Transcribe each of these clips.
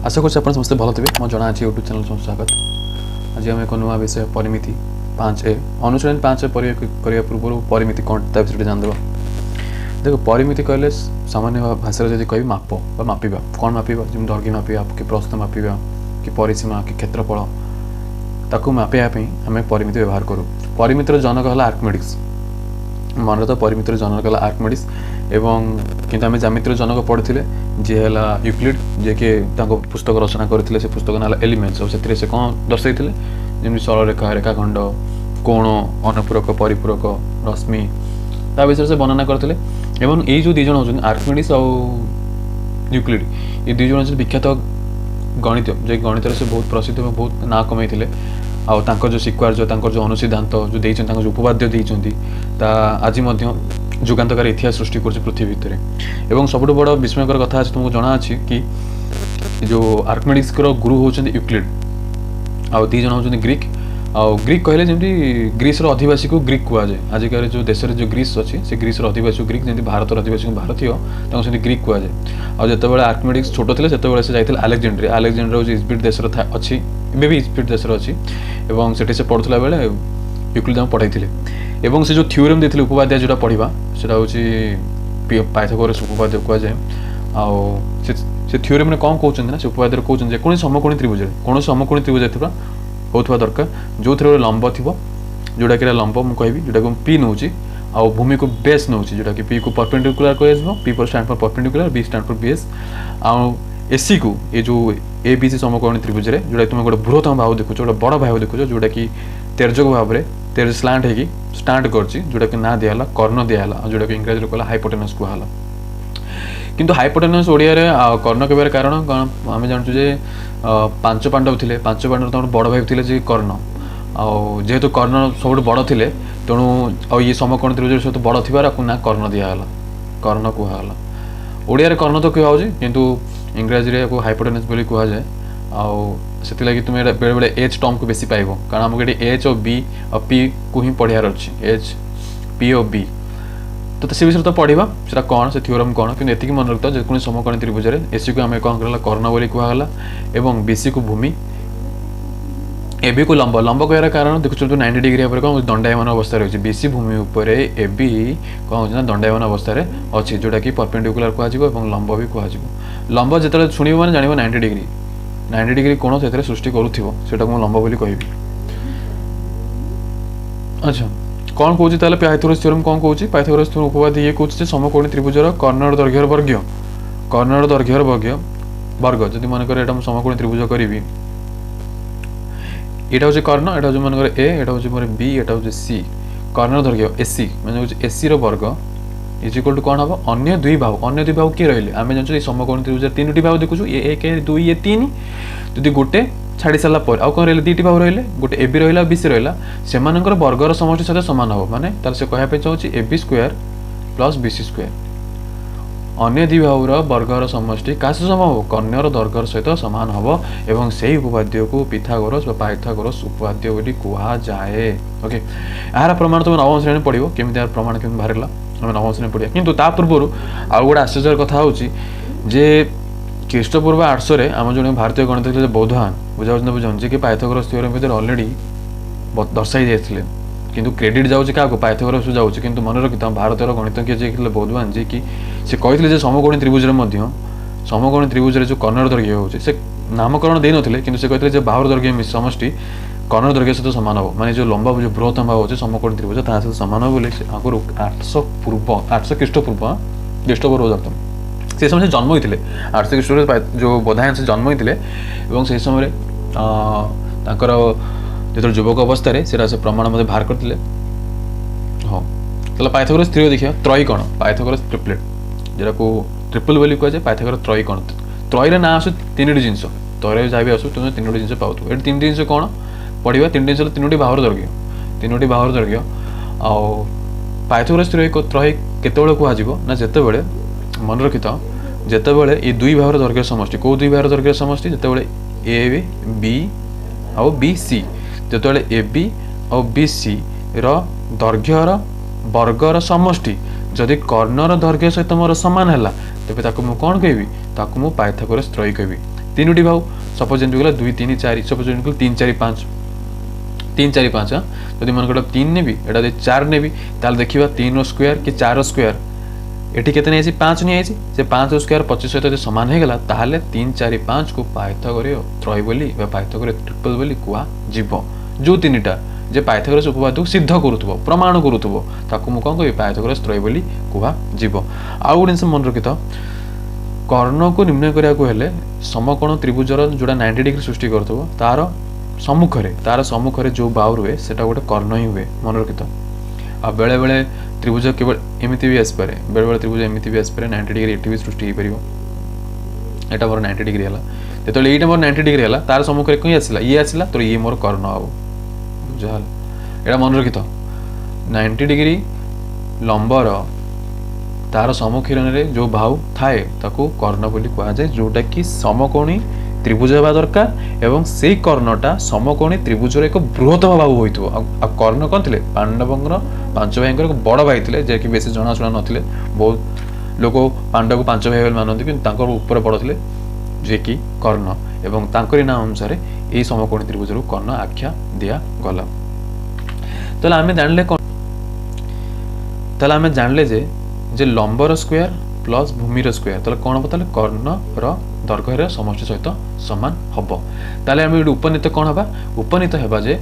आशा कर समस्त भल थे मो जना अच्छी यूट्यूब चैनल स्वागत। आज आम एक नुआ विषय परिमिति 5A अनुशीलन 5A करने पूर्व परिमिति कौन ता विषय जानदेव। देखो परिमिति कहले सामान्य भाषा जब कह माप मापिबा कौन मापिबा जमी दर्घ्य मापिबा कि प्रस्थ मापिबा कि परिसीमा कि क्षेत्रफल ताकू मापियापी आम परिमिति व्यवहार करूँ। परिमितिर जनक है आर्किमिडीज मन तो परिमितिर जनक है आर्किमिडीज एवं किंतु आम ज्यामितिर जनक पढ़ी जी है यूक्लिड जे कि पुस्तक रचना करते से पुस्तक ना एलिमेंट्स और से कौन दर्शाई जमी सरलरेखा रेखाखंड कोण अनुपूरक परिपूरक रश्मि ता विषय से वर्णना करते एवं ये जो दीज होती आर्किमिडीज और यूक्लिड ये दुई जन विख्यात गणित जे गणित से बहुत प्रसिद्ध और बहुत ना कमाई आउ जो शिक्वार्य जो अनुसिद्धांत जो देते जो उपवाद्य देते आज जुगान्तकारी इतिहास सृष्टि कर पृथ्वी भितर एवं सबुठ बड़ विस्मयकर कथा आज तुमको जना अच्छी कि जो आर्किमिडीज गुरु होती यूक्लिड आउ दीज होती ग्रीक आउ ग्रीक कहले जमी ग्रीस अधिवासी को ग्रीक कहुए आजिकार जो देश में जो ग्रीस अच्छी से ग्रीस अधिवासी ग्रीक जमी भारत अधिवासी को भारतीय ग्रीक कहुए आते आर्किमिडीज छोट थे से जाते आलेक्जेंड्रिया आलेक्जेंड्रिया हूँ इजिप्ट देश अच्छी एवं भी इजिप्ट देश अच्छी और से पढ़ुला बेले यूक्लिड पढ़ाई एवं से जो थ्योरम देते उपवाद्य जोटा पढ़ा से पाइथागोरस उपवाद्य कहुए से थ्योरम में कौन कहते हैं से उपवाद्य कहते हैं कौन समकोणी त्रिभुज कौन समकोणी त्रिभुज होता दरकार जो थे लंब थी जोटा कि लंब मुझे कहबी जोटा पी नौ आउ भूमि को बेस नौ जोटा कि पी को परपेंडिकुलर कह पी पर stand for perpendicular B stand for base आउ एसी को ये जो ए बी सी समकोणी त्रिभुज जोटा तुम गोटे बृहत्तम भाव देखुच गोटे बड़ भाव देखुच जोटा कि तेर्जक भाव में तेज स्लांट होगी स्टार्ट कर ना दिहला कर्ण दिहला जोटा कि इंग्राजी कहला हाइपोटेनस कहला किंतु हाइपोटेनस ओडिया रे कर्ण कहबार कारण आम जानूँ जे 5 पांडव थे 5 पांडव तो बड़ भाई थे जे कर्ण जेहेतु कर्ण सब बड़ थे तेणु ये समकोण त्रिभुज सहित बड़ थी ना कर्ण दिहला कर्ण कहला ओडिया कर्ण तो कहुचे किंतु इंग्राजी हाइपोटेनस बोली कहुए से लगी तुम बेले बेले एच टर्म को बेसी पाइब कारण आमको ये एच और बी और पी को ही पढ़ार अच्छी एच पी और बी तो से विषय तो पढ़ा से कौन से थ्योरम कौन कि एति मन रखता जो समकोणी त्रिभुज एसी को आम कौन कर कर्ण बोली कहला एवं बीसी को भूमि एबी को लंब लंब कह कारण देखुच 90 डिग्री कौन दंडायमान अवस्था रही बीसी भूमि उपर एबी कौन हो दंडायमान अवस्था अच्छी जोटा कि परपेंडिकुलर कह लंब भी कह लंब जो शुण मैंने जान 90 डिग्री कोण से सृष्टि करूटा मुझे लंब बोली कहबी। अच्छा कौन कौच पाइथागोरस थ्योरम कौन कौच पाइथागोरस थ्योरम उपवाद्य ये कौच समकोणी त्रिभुजर कर्णर दैर्घ्यर वर्ग जदि मनकर समकोणी त्रिभुज करी यहाँ हूँ कर्ण यहाँ हूँ मनकर ए यहाँ हूँ मोर बी यहाँ हूँ सी कर्णर दैर्घ्य एसी मैंने एसी वर्ग इज इक्वल टू कौन हम अन्य दुई भाव किए रही आम जानते समकोणी त्रिभुज 3टी भाव देखुचु ये 1 2 ये 3 जदि गोटे छाड़ी सारा आउ कौन रही 2टी भाव रही गोटे ए बी रहा बी सी रहा से वर्गर समष्टि सहित सामान हम माने तार से कहना चाहूँगी A B square plus B C square अन्य दुई भावर वर्गर समष्टि क्या सम हम कर्णर दर्घ्यर सहित सामान हम एवं से उपवाद्य को पिथागोरस पाइथागोरस उपवाद्य बोली कहुए। ओके यार प्रमाण तुम नवम श्रेणी पढ़ो केमी यार प्रमाण केमी बाहर नवम श्रेणी पढ़ा किंतु ता पूर्व आउ गोटे आश्चर्य कथा हूँ जे ख्रीष्टपूर्व 800 आम जो भारतीय गणित बौद्धान बुझाऊँ जी कि पाइथागोरस थ्योरम भीतर अलरेडी दर्शाई जाते किंतु क्रेडिट जाऊँ क्या पाइथागोरस जाऊँ किंतु मन रखी भारतर गणितज्ञ जी बौद्धवान जी कि से कहते समकोणी त्रिभुज समकोणी त्रिभुज जो कर्णर दैर्घ्य होचे से नामकरण दे नथिले किंतु से कहते बाहुर दैर्घ्य समष्टि कर्णर दैर्घ्य सहित सामान हो माने जो लंबा जो बृहत्तम भाव होचे समकोणी त्रिभुज ता सहित सामान हो बोले आगुर 800 ख्रीष्टपूर्व से समय जन्म होते 800 ख्रीष्ट जो बोधायन से जन्म होते से समय जो युवक अवस्था से प्रमाण मत बाहर करते हाँ तो पाइथागोरस थ्योरम देखिए त्रयी कौन पाइथागोरस ट्रिपलेट जोटा को ट्रिपल बोली कहुए पाइथागोरस त्रयी कौन त्रयी ना आसू 3टी जिनस त्रय जहाँ भी आसू तुम 3टी जिन पाऊ ये 3टी जिन कौन पढ़ा 3टी जिन 3टी बाहुर दैर्घ्य आउ पाइथागोरस त्रयी केतबेले कहुआ ना जितेबाला मन रखी था जितेबाला ये दुई बाहुर दैर्घ्य समष्टि कौ दुई बाहुर दैर्घ्य समष्टि जितेबाला ए बी आउ बी सी जितेबाला ए बी आउ बी सी दैर्घ्यर वर्गर समष्टि जदि कर्णर दैर्घ्य सहित मोर सामान है तेज ताकू मु कौन कहबी ताकू मु पाइथागोरस त्रयी कहबी तीनोटी बाहु सपोज जेमती गला 2 3 4 सपोज जेमती 3 4 5 3 4 5 जदि मन कर 3 नेबी एटा 4 नेबी ताल देखिबा 3 रो स्क्वायर कि 4 रो स्क्वायर एठी केते नै आइछि 5 नै आइछि से 5 रो स्क्वायर 25 सहित जदि समान हे गला ताहाले 3 4 5 को पाइथागोरीय त्रय बोली बा पाइथागोरीय ट्रिपल बोली कुआ जीवो जो तीनटा जे पाइथागोरस उपपाद्य को सिद्ध करूथबो प्रमाण करूथबो ताकू मु कोन कहबी पाइथागोरस त्रय बोली कुआ जीवो आ गुड से मन रखितो कर्ण को निर्णय करिया को हेले समकोण त्रिभुजर जोडा 90 डिग्री सृष्टि करथबो तार सम्मुखरे जो बाहु रुए सेटा गोटे कर्ण ही हुए मन रखितो आ बेले बेले त्रिभुज केवल एमिति भी आसपारे बेले बेले त्रिभुज एमिति भी आसपारे 90 डिग्री एटी भी सृष्टि हो परिबो एटा मोर 90 डिग्री हला जेतले एटा मोर 90 डिग्री हला तार सम्मुखरे कोइ आसिला ये आसिला तो ये मोर कर्ण आबो बुझाल एटा मन रखितो 90 डिग्री लंबर तार सम्मुखीन रे जो बाहु थाए ताकू कर्ण बोली कहा जाए जोटा कि समकोणी त्रिभुज हेबा दरकार एवं से कर्णटा समकोणी त्रिभुज एक बृहत बाहु होइथो आ कर्ण कोन थिले पांडवंगर पांच भाईंकर एक बड़ भाई थिले जे कि बेसी जणा सुना नथिले बहुत लोक पांडव को पांच भाई मानନ୍ତି कि तांकर ऊपर बड़ थिले जे कि कर्ण एवं तांकरी नाम अनुसार ए समकोणी त्रिभुज रु कर्ण आख्या दिया गला तले आमे जानले जे लंबर स्क्वायर प्लस भूमिर स्क्वायर तले कोन हो तले कर्ण रो दर्घ्यर समष्टि सहित समान हबो ताले हम उपनीत कोन हबा उपनीत हेबा जे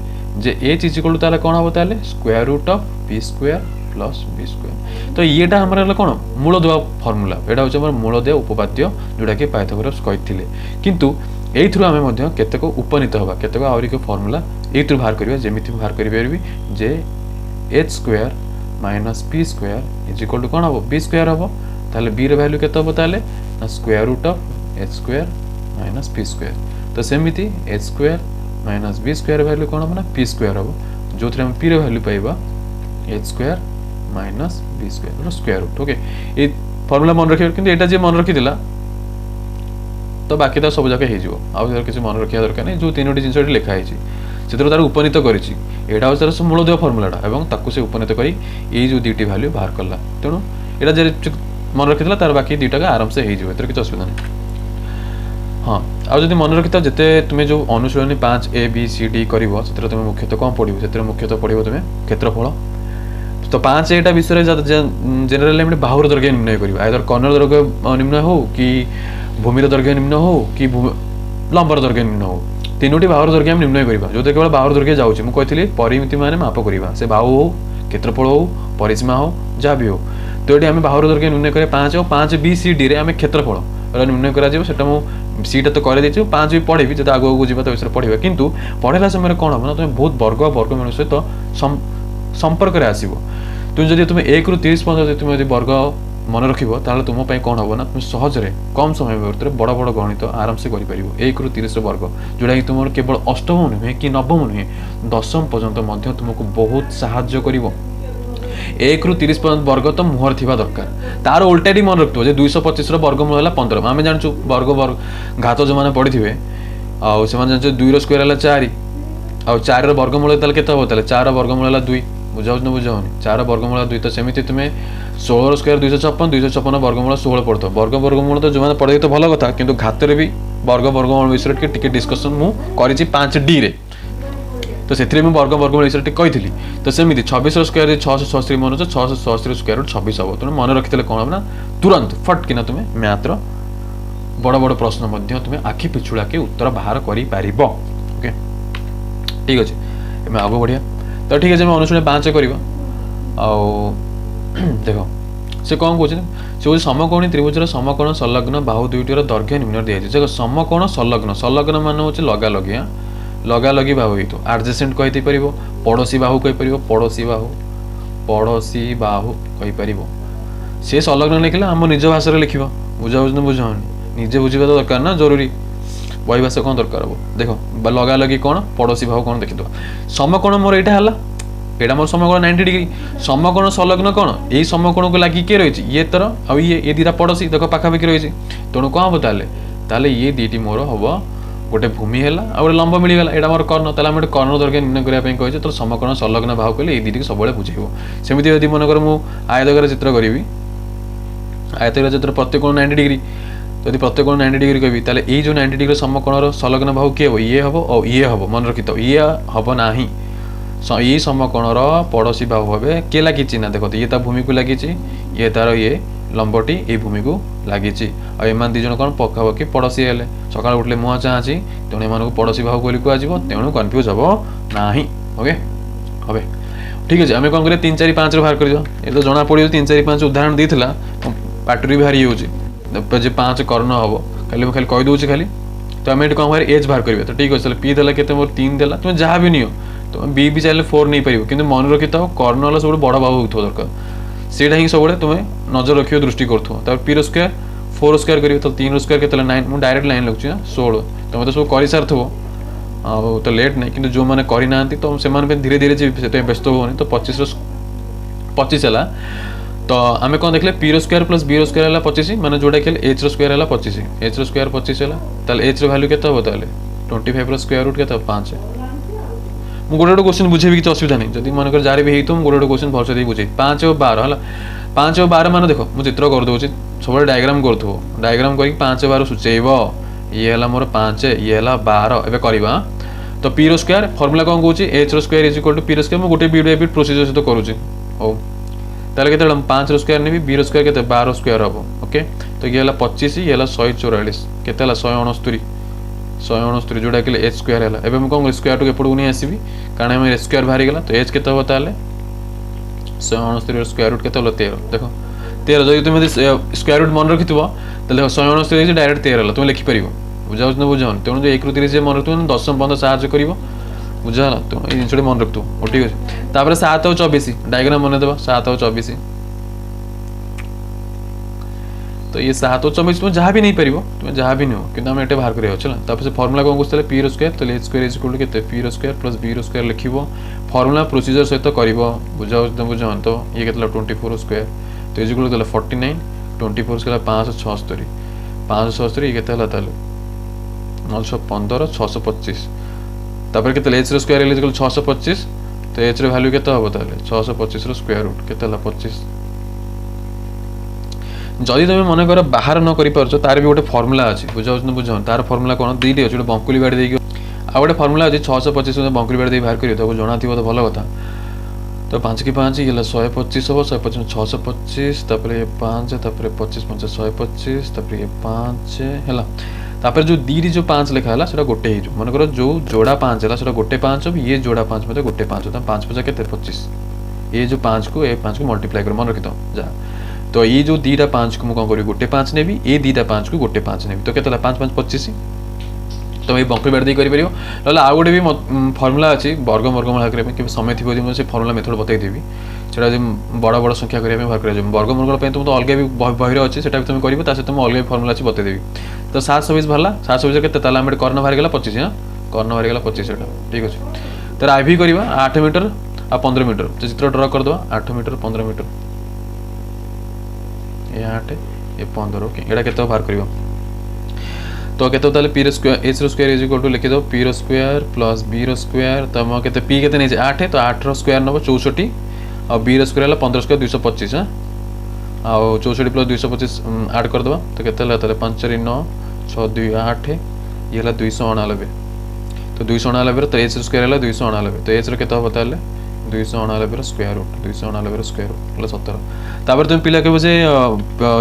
ए चीज इक्वल ताले कोन हबो ताले square root of b square plus b square तो येटा हमर कोन मूलदुआ फार्मूला एटा होछ हमर मूलदुआ उपपाद्य जोडा कि पाइथागोरस कहिथिले किंतु एथ्रु हमें मध्य केतेको उपनीत हबा केतेको आउरी के फार्मूला एथ्रु बाहर करबा जेमिति बाहर करि परबी जे h square minus p square is equal to कोन हबो b स्क्वायर हबो ताले b रे वैल्यू केते हबो ताले square root of h square minus p square तो सेमिति h square minus b square value कोन हबो ना p स्क्वायर हबो जोथरे हम p रे वैल्यू पाइबा h square minus b square रो स्क्वायर रूट ओके ए फार्मूला मन रखियो किंतु एटा जे मन रखि दिला तो बाकी तो सब जगह हे जिवो आ किछि मन रखिया दरकार नै जो तीनोटी जिंस लिखा है से तार उपनीत करिछि एटा हो तार मूलदुआ फार्मूलाटा एवं ताकू से उपनीत करी ए जो दुईटी वैल्यू बाहर करला तेणु एटा जे मन रखिला तार बाकी दुईटा आराम से हे जिवो एतर किछि असुविधा नै हाँ आ जदि मन रखिता जेते तुमे जो अनुशीलनी 5 a b c d करिवो सेतर तुमे मुख्यतः कोन पढिबो सेतर मुख्यतः पढिबो तुमे क्षेत्रफल तो 5 एटा विषय जनरल लिमिट बाहुर दर्घ्य निर्णय करिबा आइदर कर्णर दर्घ्य निम्न हो कि भूमिर दर्घ्य निम्न हो कि लंबर दर्घ्य निम्न हो तीनोटी बाहुर दर्घ्य हम निर्णय करिबा जो केवल बाहुर दर्घ्य जाउची मु कहितली परिमिति माने माप करिबा से बाहु हो क्षेत्रफल हो परिसीमा हो जा भी हो तो एटी हम बाहुर दर्घ्य निर्णय करे 5 और 5 b c d रे हम क्षेत्रफल निर्णय करा जिवो सेटा मु सीटा तो करे देछु 5 भी पढेबी जता आगो आगो जीवा तो विषय पढिबा किंतु पढेला समय कोन हो ना तुम बहुत वर्ग मान सहित संपर्क रे आसीबो तुम जदि तुम 1 रु 30 पर्यंत तुम यदि वर्ग मन रखिबो ताले तुम पई कोन होबो ना तुम सहज रे कम समय भीतर बड़ बड़ गणित आराम से करि परिबो 1 रु 30 रो वर्ग जोडा कि तुमर केवल अष्टम नुहे कि नवम नुहे दशम पर्यंत मध्य तुमको बहुत सहाय्य करिवो 1 रु 30 पर्यंत वर्ग तो मुहर थिबा दरकार तार उल्टाडी मन रखतो जे 225 रो वर्गमूल हला 15 आमे जानछु वर्ग घात जो माने पढिथिबे आ से माने जानछु 2 रो स्क्वायर हला 4 आ 4 रो वर्गमूल ताले केते हो ताले 4 रो वर्गमूल हला 2 बुझाउ न बुझाउनी 4 वर्गमूल 2 तो सेमिति तुमे 16 रो स्क्वायर 256 वर्गमूल 16 पड़तो वर्गमूल तो जो माने पढे तो भलो कथा किंतु घात रे भी वर्गमूल विषय के टिके डिस्कशन मु करिछि 5d रे तो से वर्गमूल विषय टिके कहिथिली तो सेमिति 26 रो स्क्वायर 666 मन 666 रो स्क्वायर 26 हो तो मन रखितले कोन ना तुरंत फट किना तुमे मैथ रो बड़ बड़ प्रश्न मध्य तुमे आखि पिछुला के उत्तर बाहर करि पारिबो ओके ठीक अछि एमे आगो बढ़िया तो ठीक है मैं अनुशीलन 5 करवा देखो से कौन कौन से समकोणी त्रिभुजर समकोण संलग्न बाहु दुईटर दैर्घ्य निम्न दिखाई देखो समकोण संलग्न संलग्न मान हूँ लगा लगी हाँ लगा लगी बाहु ही तो आडजेसेंट कही पार पड़ोशी बाहु कहीपर पड़ोशी बाहु कहीपर सी संलग्न लिखला आम निज भाषा लिखा बुझा बुझ बुझाऊनी निजे बुझा तो दरकार ना जरूरी बही भाषा कौन दरकार हम देख लगा लगी कौन पड़ोशी बाहु कौन देखी समकोण मोर यहाँ है एटा मोर समकोण 90 डिग्री समकोण संलग्न कौन यही समकोण को लगी किए रही ये तर आ ये दीटा पड़ोशी देख पाखापाखि रही तेणु कौन हम ताले ये दीटी मोर हम गोटे भूमि है आ गए लंब मिलगला यहाँ मोर कर्ण ताले आम कर्ण दैर्घ्य निर्णय करने कही तो समकोण संलग्न बाहु कहले ये दीटी सब बुझेब सेमती यदि मनकर मु आयतकार चित्र करी आयतकार चित्र प्रत्येक 90 डिग्री जदि प्रत्येक कोण 90 डिग्री कहबी ताले ए जो 90 डिग्री समकोणर संलग्न बाहु के हो ये हबो और ये हबो मन रखि तो ये हबो नाही ये समकोणर पड़ोसी बाहु हबे के लागिछि ना देखो ये ता भूमि को लागिछि ये तार ये लंबटी ए भूमि को लागिछि आ एमान दी जण कोन पकाबो कि पड़ोसी हेले सकाळ उठले मुह चाहछि तेणु एमान को पड़ोसी बाहु बोली को आजिबो तेणु कंफ्यूज हबो नाही ओके हबे ठीक अछि हमें कोन करे 3 4 5 रो बाहर कर दियो ए तो जणा पड़ियो 3 4 5 उदाहरण देथिला पाटरी बाहरी होछि जे 5 कर्ण हबो खाली कहि दोछि खाली तो हमें कोन बाहर एज बाहर करबे तो ठीक अछि पी देला केते मोर 3 देला तुम जहा भी नियो तो बी भी चाहे 4 नहीं पारिबो किंतु मन रखि तो कर्ण वाला सब बड़ बाहु होथो दरकार सेटा ही सब तुम्हें नजर रखियो दृष्टि करथो त पी रो स्क्वायर 4 स्क्वायर करियो तो 3 रो स्क्वायर केतला 9 मु डायरेक्ट लाइन लगछि 16 तुम तो सब करि सारथबो आ तो लेट नहीं किंतु जो माने करि नांती तो से मान पे धीरे धीरे जे सेते व्यस्त होनी तो 25 रो 25 हला तो आमे कोन देखले पी रो स्क्वायर प्लस बी रो स्क्वायर हला 25 माने जोडा के एच रो स्क्वायर हला 25 एच रो स्क्वायर 25 हला ताले एच रो वैल्यू केता हो ताले 25 रो स्क्वायर रूट केता 5 मु गोटे क्वेश्चन बुझेबी कि असुविधा नहीं जदि मन कर जारे भी हेतु मु गोटे क्वेश्चन भलसे दे बुझे 5 और 12 हला 5 और 12 माने देखो मु चित्र कर दोछि सब डायग्राम करथो डायग्राम करी 5 और 12 सुचेइबो ये हला मोर 5 ये हला 12 एबे करबा तो पी रो स्क्वायर फार्मूला कोन कहूची h रो square is equal to P रो स्क्वायर मु गोटे वीडियो एबिट प्रोसीजर से तो करूची हो ताले केते 5 रो स्क्वायर नेबी बी रो स्क्वायर केते 12 स्क्वायर हबो ओके तो ये हला 25 ये हला 144 केते हला 169 जोड़ा के एच स्क्वायर है एबे हम कोन स्क्वायर टू के पड़ू नहीं आसीबी कारण हम स्क्वायर बाहरी गेला तो एच केते हो ताले 169 रो स्क्वायर रूट केते हला 13 देखो 13 जदि तुम स्क्वायर रूट मन रखितबो तले 169 जे डायरेक्ट 13 हला तुम लिखि परिबो बुझाउछ न बुझाउन तेणु जो 1 ରୁ 30 जे मन रखतु दशम बंद साहाय्य करिवो बुझाला तो ए जिनसडी मन रखतु ओ ठीक अछि तापर 7 और 24 डायग्राम बने देबा 7 और 24 तो ये 7 और 24 तुम जहाँ भी नहीं पारिबो तुम जहाँ भी नहीं किंतु हम एटे बाहर करियो चला तापर से फार्मूला कोन गुस्तले पी रो स्क्वायर तो h square is equal to केते पी रो स्क्वायर प्लस बी रो स्क्वायर लिखिबो फार्मूला प्रोसीजर सहित करिवो बुझाउछ न बुझाउन तो ये केतला 24 स्क्वायर तो इज इक्वल टू 49 24 स्क्वायर 576 576 ये केतला ताले 915 625 तापर केतले h रो स्क्वायर इज इक्वल 625 तो h रो वैल्यू केते होबो ताले 625 रो स्क्वायर रूट केतला 25 जदि तुम मन कर बाहर न करि परछो तार भी गोटे फार्मूला अछि बुझाउछ न बुझाउन तार फार्मूला कोन दीटे अछि बंकुली बाडी देकी आ गोटे फार्मूला अछि 625 में बंकुली बाडी दे बाहर करियो तो जणा थिबो तो भलो कथा तो 5 की 5 ये 125 हो 125 625 तापर ये 5 तापर 25 5 125 तापर ये 5 हैला तापर जो दी जो 5 लिखा हला सेटा गोटे ही जो मन करो जो जोड़ा 5 हला सेटा गोटे 5 अब ये जोड़ा 5 में गोटे 5 होता 5 5 केते 25 ये जो 5 को ए 5 को मल्टीप्लाई कर मन रखि दो जा तो ये जो दीटा 5 को मु कोन करी गोटे 5 नेबी ए दीटा 5 को गोटे 5 नेबी तो केतला 5 5 25 तो ये बंकुली बाडी दे करि परियो लला आ गोटे भी फार्मूला अछि वर्ग वर्गमूल करे में कि समय थिबो जे से फार्मूला मेथड बतै देबी सेटा जे बड़ा बड़ा संख्या करिया में बाहर करे वर्ग वर्गमूल पे तुम तो अलग भी बहिर अछि सेटा भी तुम करिवो ता से तुम अलग फार्मूला अछि बतै देबी तो 720 भरला 720 केते ताला हम कर्ण बाहर गेला 25 हां कर्ण बाहर गेला 25 सेटा ठीक अछि तर आईवी करिवा 8 मीटर आ 15 मीटर तो चित्र ड्रा कर दवा 8 मीटर 15 मीटर ये 8 ये 15 ओके एडा केते बाहर करिवो तो केते ताले पी रो स्क्वायर h रो स्क्वायर इज इक्वल टू लिखि दो p रो स्क्वायर प्लस b रो स्क्वायर तम केते p केते नै 8 तो 8 रो स्क्वायर नबो 64 और b रो स्क्वायर हला 15 स्क्वायर 225 हां आ 64 प्लस 225 ऐड कर दवा तो केते हला ताले 5 4 9 6 2 8 ये हला 289 तो 289 तो h रो स्क्वायर हला 289 तो h रो केते हो ताले 289 रो स्क्वायर रूट 289 रो स्क्वायर रूट हला 17 तापर तुम पिला के बजे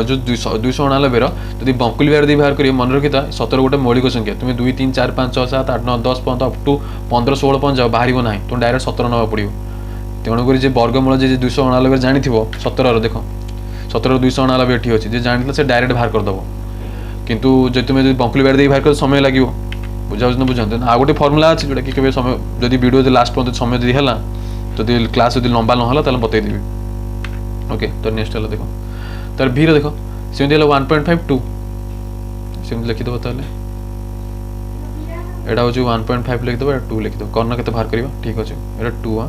जो 289 रो यदि बंकुली बाडी बाहर करियो मन रखिता 17 गोटे मौलिक संख्या तुम 2 3 4 5 6 7 8 9 10 15 अप टू 15 16 पहुंच जाओ बाहरिबो नाही तुम डायरेक्ट 17 नवा पड़ियो तेणु करी जे वर्गमूल जे 289 जानि थिबो 17 रो देखो 17 रो 289 एठी अछि जे जानितले से डायरेक्ट बाहर कर दबो किंतु जे तुम बंकुली बाडी बाहर कर समय लागिवो बुझाउछ न बुझान आ गोटे फार्मूला अछि जोटा कि केबे समय जदि वीडियो जे लास्ट पर्यंत समय दि हला तो दि क्लास जदि लंबा न हला ताले बतै देबी ओके तो नेक्स्ट हला देखो तर v रो देखो सेम हला 1.52 सेम लिखि दबो ताले एडा हो जो 1.5 लिखि दबो 2 लिखि दबो कर्ण केते बाहर करबा ठीक अछि एडा 2 आ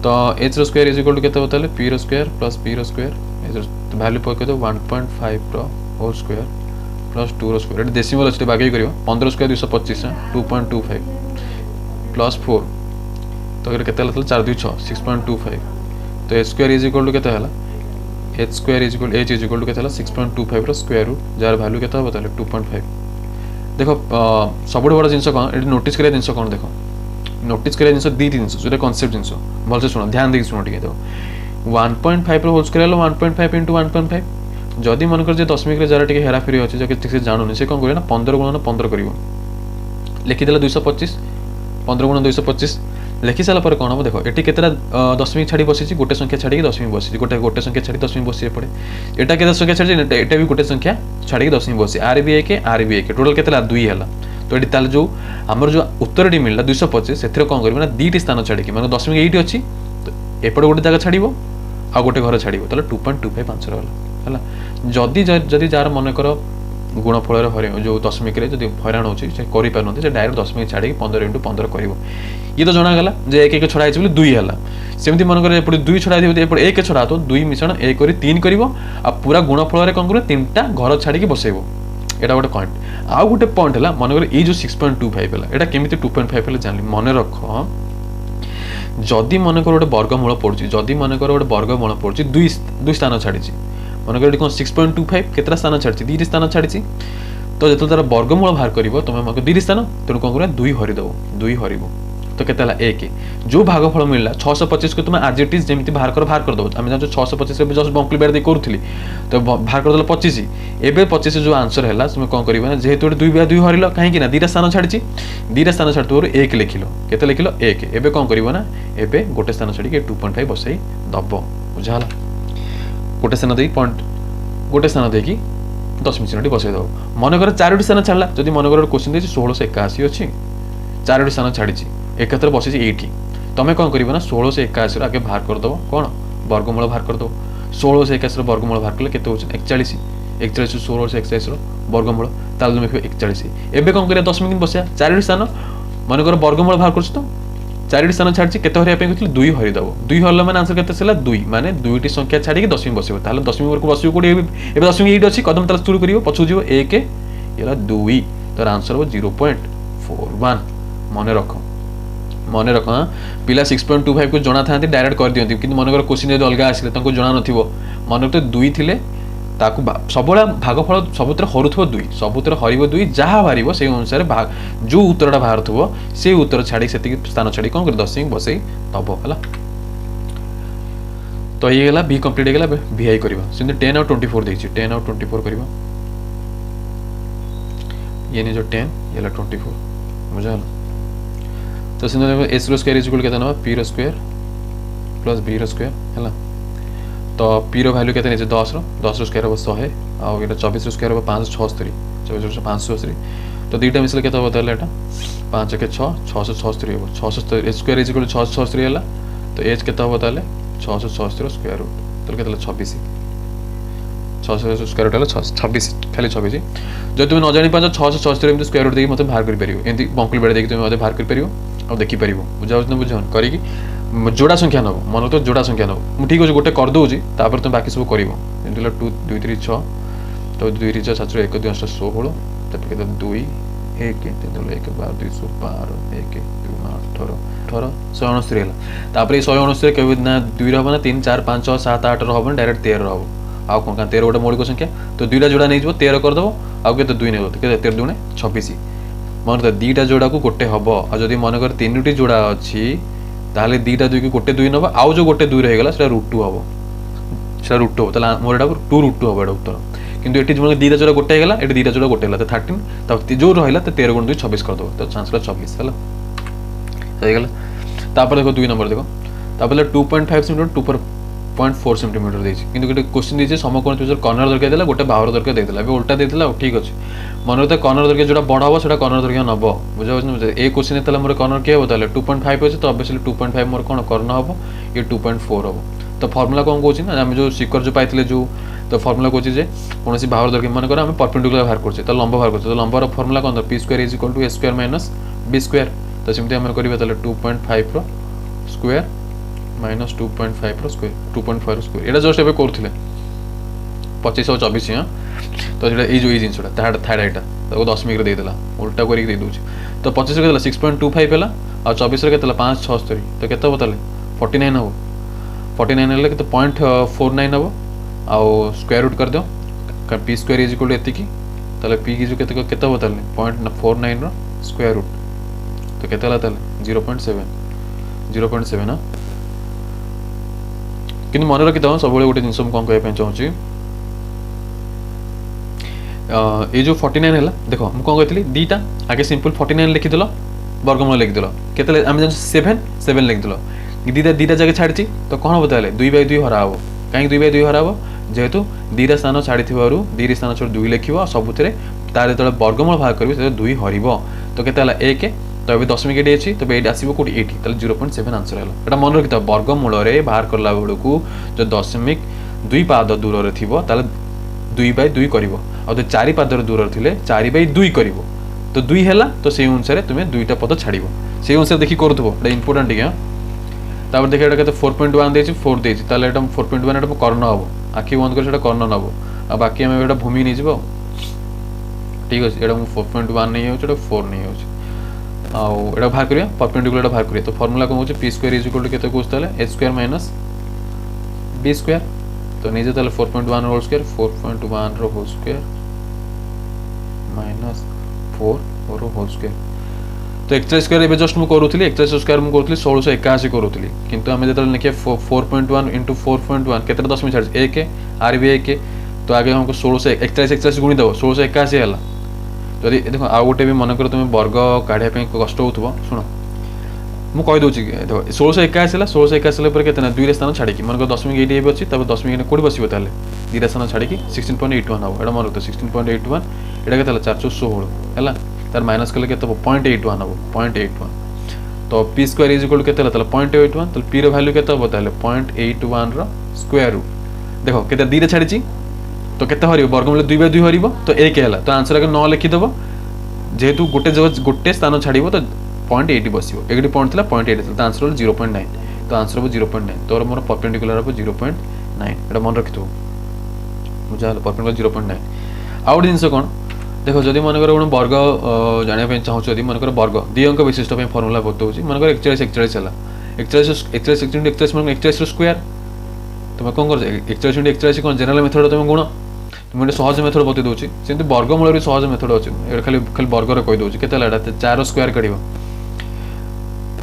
तो h रो स्क्वायर इज इक्वल टू केते होताले p रो स्क्वायर प्लस b रो स्क्वायर एज वैल्यू पके दो 1.5 रो होल स्क्वायर प्लस 2 रो स्क्वायर एडा डेसिमल अछि बाकी करबा 15 स्क्वायर 225 2.25 प्लस 4 तो अगर केते हला 4 2 6 6.25 तो h square is equal to केते हला H square is equal to केते 6.25 रो स्क्वायर रूट जार वैल्यू केते हो ताले 2.5 देखो सब बड़ जिनस कौन ये नोटिस करिया जिनस कौन देखो नोटिस करिया जिनस दी जिनस जो कॉन्सेप्ट जिनस भलसे शुण ध्यान देकी शुण टिके देखो 1.5 रो होल स्क्वायर 1.5 इंटू 1.5 जदि मनकर जे दशमिक रे जरा टिके हेराफेरी अछि जे ठीक से जानुनी से कोन करे ना 15 गुणन 15 करिवो लिखि देला 225 15 गुणन 225 लिखि साला पर कोन हो देखो एटी केतरा दशमिक छाडी बसिछि गोटे संख्या छाडी दशमिक बसिछि गोटे संख्या छाडी दशमिक बसि पड़े एटा केते संख्या छाडी एटा भी गोटे संख्या छाडी दशमिक बसि आर बी ए के टोटल केतला 2 हला तो एटी ताल जो हमर जो उत्तरटी मिलला 225 सेथरे कोन करबो ना दीटी स्थान छाडी कि माने दशमिक एटी अछि तो एपड गोटे जगह छाडीबो आ गोटे घर छाडीबो ताले 2.25 5 रहला जदि जदि जार मन कर गुणफल जो दशमिक जो हराण हो पारे से डायरेक्ट दशमिक छाड़ी 15 इंटू 15 कर ये तो जनागला जे एक छड़ा है 2 है सेमती मन कर 2 छड़ा एक छड़ा तो 2 मिश्रण 1 कर 3 कर पूरा गुणफल कौन कर 3टा घर छाड़ी बसैब एटा गोटे पॉइंट आउ गोटे पॉइंट है मन कर ये जो 6.25 है यहाँ केमी 2.5 है जान मन रख जदि मन कर गोटे वर्गमूल पड़ुची जदि मन कर गोटे वर्गमूल पड़ुची 2 स्थान छाड़ी मनकर कौन 6.25 केतरा स्थान छाड़ी 2 स्थान छाड़ी तो जो तार वर्गमूल बाहर कर तुम 2 स्थान तेणु कौन कर 2 हरिदेव 2 हरब तो के एक जो भागफल मिलला 625 को तुम आज इट इज जमी बाहर कर दो आम जान 625 जस्ट बंकली बेड़ करूली तो बाहर करदे 25 एवं 25 जो आंसर है तुम कौन कर जेहेतु 2 हरल कहीं 2 स्थान छाड़ी 2 स्थान छाड़ी 1 लिखिल के लिखिल 1 एवं कौन कर एवं गोटे स्थान छाड़ी 2.5 बसई दब बुझाला गोटे स्थान दे पॉइंट गोटे स्थान देकी दशमिक चिन्हटी बसई दब मनकर 4टी स्थान छाड़ा जब मनकर क्वेश्चन देखिए 1681 अच्छी 4टी स्थान छाड़ी एकत्र बसी ये तुम कौन कर 1681 आगे बाहर करदे कौन वर्गमूल बाहर करदे 1681 वर्गमूल बाहर कले के 41 41 1681 वर्गमूल तुम लिख 41 एवं कौन कर दशमिक बसिया 4टी स्थान मनकर वर्गमूल बाहर कर 4टी स्थान छाड़ी के हरवा 2 हरिदेव 2 हरला मैंने आंसर के 2 माने 2टी संख्या छाड़ी दशमिक बस दशमिक बस कौटे दशमिक ये अच्छी कदम ताल शुरू कर पछू जीव 1 ये 2 तो आंसर हो 0.41 मन रख हाँ पिला 6.25 को जना था डायरेक्ट कर दियंती कि मनकर क्वेश्चन जो अलग आसिले जना नथिबो मन तो 2 थिले ताकू सब भागफल सबुतर हरुथबो 2 सबुतर हरिबो 2 जहाँ बाहर से अनुसार जो उत्तरटा बाहर थो से उत्तर छाड़ी से स्थान छाड़ी कौन कर दशमिक बसई दब है तो ये गला बी कंप्लीट हो गला बी आई करबा सेंते 10 और 24 देछि 10 और 24 करबा ये ने जो 10 ये 24 बुझा तो सेंते एस रो स्क्वायर इज इक्वल केतना बा पी रो स्क्वायर प्लस बी रो स्क्वायर हैला तो पी रो वैल्यू केतना 10 रो स्क्वायर हो 100 आ एटा 24 रो स्क्वायर हो 576 24 रो 576 तो दीटा मिसले केतना बदल एटा 5 के 6 676 हो 676 एस स्क्वायर इज इक्वल 676 हैला तो एच केतना हो ताले 676 रो स्क्वायर रूट तो केतना 26 600 स्क्वायर रूट है 26 खाली 26 जो तुम न जानी पाँच 676 एमती स्क्वायर रूट देखिए मतलब बाहर कर एमती बंकुल बेड़ा देखिए तुम बाहर कर और देखिपर बुझा बुझ करी जोड़ा संख्या नब मन तो जोड़ा संख्या नब ठीक अच्छे गोटे करदे तुम बाकी सब कर 2 2 3 6 तो 2 3 6 7 1 2 8 16 तक 2 1 3 2 1 12 212 1 2 18 169 है 169 के ना 2 रहा 3 4 5 6 7 8 रहा डायरेक्ट 13 रहा आउ कौन 13 गोटे मौलिक संख्या तो 2टा जोड़ा नहीं 13 करदेव आउ के 2 नहीं 13 2 26 मन तो 2टा जोड़ा को गोटे हम आदि मनकर 3टी जोड़ा अच्छी ताले 2टा 2 की गोटे 2 नब आउ जो गोटे 2 रहीगला से √2 हम से √2 हम मोर 2 √2 हम उत्तर किंतु ये 2टा जोड़ा गोटे होगा ये 2टा जोड़ा गोटे तो 13 तब जो रहा तो 13 गुण 2 26 करदेव तो चांस 26 है देखो 2 नंबर देखो 2.5 सेंटीमीटर 2.4 सेंटीमीटर देछि किंतु गोटे क्वेश्चन देछि समकोण त्रिभुज कर्णर दर्घ्य देला गोटे बाहुर दर्घ्य देदेला अबे उल्टा देदेला ठीक अछि मन तो कर्णर दर्घ्य जोटा बड़ हबो सेटा कर्णर दर्घ्य नब बुझा ए क्वेश्चन एतला मोर कर्णर के हो ताले 2.5 अछि तो ऑब्वियसली 2.5 मोर कोन कर्ण हबो ये 2.4 हबो तो फार्मूला कोन कहछि ना हम जो सिक्वर जो पाइथिले जो तो फार्मूला कहछि जे कोनसी बाहुर दर्घ्य मन कर हम परपेंडिकुलर बाहर करछि तो लंब बाहर करछि तो लंबर फार्मूला कोन p square is equal to a square minus b square तो सिम्पली हम करबा ताले 2.5 रो स्क्वायर माइनस 2.5 रो स्क्वायर 2.4 रो स्क्वायर एटा जस्ट एबे करथिले 25 और 24 हां तो जेटा ए जो ए जिंसटा थार्ड एटा तो दशमिक रे दे देला उल्टा करी दे दोछ तो 25 रे केतला 6.25 हैला और 24 रे केतला 576 तो केते बताले 49 हबो 49 हेले केते 0.49 हबो आउ स्क्वायर रूट कर दो P square is equal to एतिकी ताले पी की जो केते केते हो ताले 0.49 रो स्क्वायर रूट तो केते हला ताले 0.7 हां किंतु मन रखि दो सब गोटे जिनस कोन कहबे चाहूची ये जो 49 है देखो हम कौन कहती दीटा आगे सिंपल 49 लिखिदेल वर्गमूल लिखिदेल के आम जान 7 लिखिदेल दीटा दीटा जगह छाड़ी तो कौन हम ताले 2/2 हरा हम कहीं 2/2 हरा हम जेहेतु दीटा स्थान छाड़ी दी स्थान छोड़ 2 लिख सबुथ तार जो वर्गमूल बाहर करेंगे 2 हर तो के 1 तो ये दशमिक ये अच्छी तो ये आसो कौटी ये 0.7 आंसर है यहाँ मन रखी वर्गमूल बाहर कला बेलू जो 0.2 पाद दूर थी 2/2 कर और 4 पादर दूर थे 4/2 कर तो 2 है तो से अनुसार तुम्हें 2टा पद छाड़ से अनुसार देखिए करूँ इम्पोर्टाट टे तापर देखिए ये 4.1 दे 4 दे 4.1 कर्ण हम आखि बंद कर कर्ण नब आ बाकी आम ये भूमि नहीं जाव ठीक अच्छे ये 4.1 नहीं हो 4 नहीं हो आउ बाहर करिया परपेंडिकुलर बाहर करिया तो फॉर्मूला कौन हो P square is equal to केते कोस ताले A square minus B square तो नहीं ताले 4.1 होल स्क्वायर 4.1 रो होल स्क्वायर माइनस 4 रो होल स्क्वायर तो एक्सट्रा स्क्वायर एबे जस्ट मु करूथली एक्सट्रा स्क्वायर मु करूथली 1681 करूथली किंतु हम जेतल लिखे 4.1 into 4.1 केते दशमिक छाड़ 1 आर बी 1 तो आगे हमको 1681 गुणी दबो 1681 हला जदि देखो आ गोटे भी मन कर तुम वर्ग काढ़ा कष्ट हो शुण मुझे कहीदे देखो 1681 है 1681 के 2 स्थान छाड़ी मन कर 0.8 भी अच्छी तब 0.8 कौट बस ताले 2 स्थान छाड़ी 16.81 हम यहाँ मन रखते 16.81 यहाँ के 416 है तार माइनस कले के 0.81 हम 0.81 तो पी स्क्वायर इज इक्वल के 0.81 तो पी रैल्यू के 0.81 स्क्वायर रूट देखो के 2 छाड़ी तो केते हरियो वर्गमूल 2/2 हरियो तो 1 है तो आंसर आगे 9 लिखिदेव जेहेतु गोटे स्थान छाड़ तो 0.8 बस एक पॉइंट था 0.8 तो आंसर हो 0.9 तो आंसर हो 0.9 तो मोर परपेंडिकुलर हम 0.9 ये मन रखी बुझा परपेंडिकुलर 0.9 आउ जिनस कौन देखो जदि मनकर वर्ग जानापी चाहूँ मनकर वर्ग 2 अंक विशिष्ट फर्मूला बताऊँ मनकर 41 है 41 स्क्वायर तुम कौन कर 41 कौन जेनराल मेथड तुम गुण तुम गोटे सहज मेथड बता दूसरी सेमती वर्गमूल भी सहज मेथड अच्छे खाली खाली वर्गर कहीदे के 4 स्क्वायर काढ़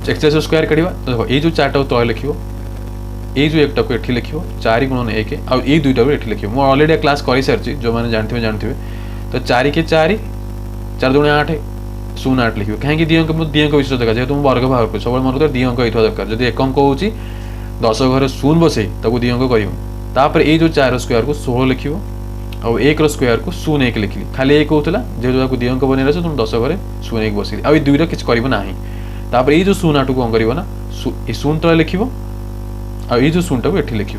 41 स्क्वायर काढ़ा तो देखो ये जो 4टा तले लिख ये जो 1टा को ये लिख 4 गुणन 1 आउ ये 2टा को ये लिख मुझे अलरेडी क्लास कर सारी जो मैंने जानते तो 4 के 4 4 दूनी 8 0.8 लिखे कहीं 2 अंक 2 अंक विशिष्ट देखा जेहतु वर्ग बाहर कर सब मन कर 2 अंक होता दरकार जब 1 अंक हो 10 घरे 0 बसई तक 2 अंक कर ये जो 4 स्क्वायर को 16 लिख और 1 स्क्वायर को 0.1 लिखली खाली 1 होता जेहतु 2 अंक बन तुम 10 घरे 0.1 बस आ 2 किसी करना ये जो 0.8 को कौन करना ये 0 तले लिख और ये जो 0टा को ये लिख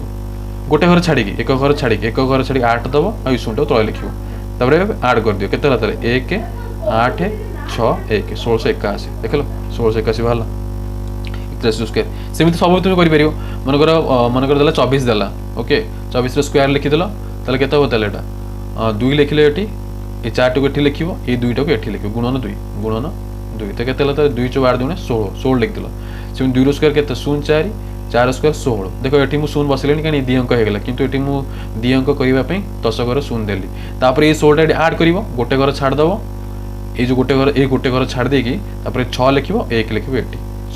गोटे घर छाड़ी 1 घर छाड़ी 1 घर छाड़ी 8 दब और 0टा तले लिख आड कर दियो केते 1 8 6 1 1681 देख लो 1681 बाहर 41 स्क्वायर सेमती सब तुम कर मनकर देला 24 देला ओके 24 स्क्वायर लिखिदेल ताले केते हो ताले एटा 2 लिखले ये 4 टा को ये लिख ये 2टा को ये लिख गुणन 2 तो केते 2 4 2 16 लिखिदेल से 2 स्क्वायर के 0 4 स्क्वायर 16 देखो ये मुझे 0 बसले कहीं 2 अंक होगा कि 2 अंक करने 10 घर 0 देली ये 16टा आड कर गोटे घर छाड़देव ये जो गोटे घर छाड़ देकी 6 लिख 1 लिख ये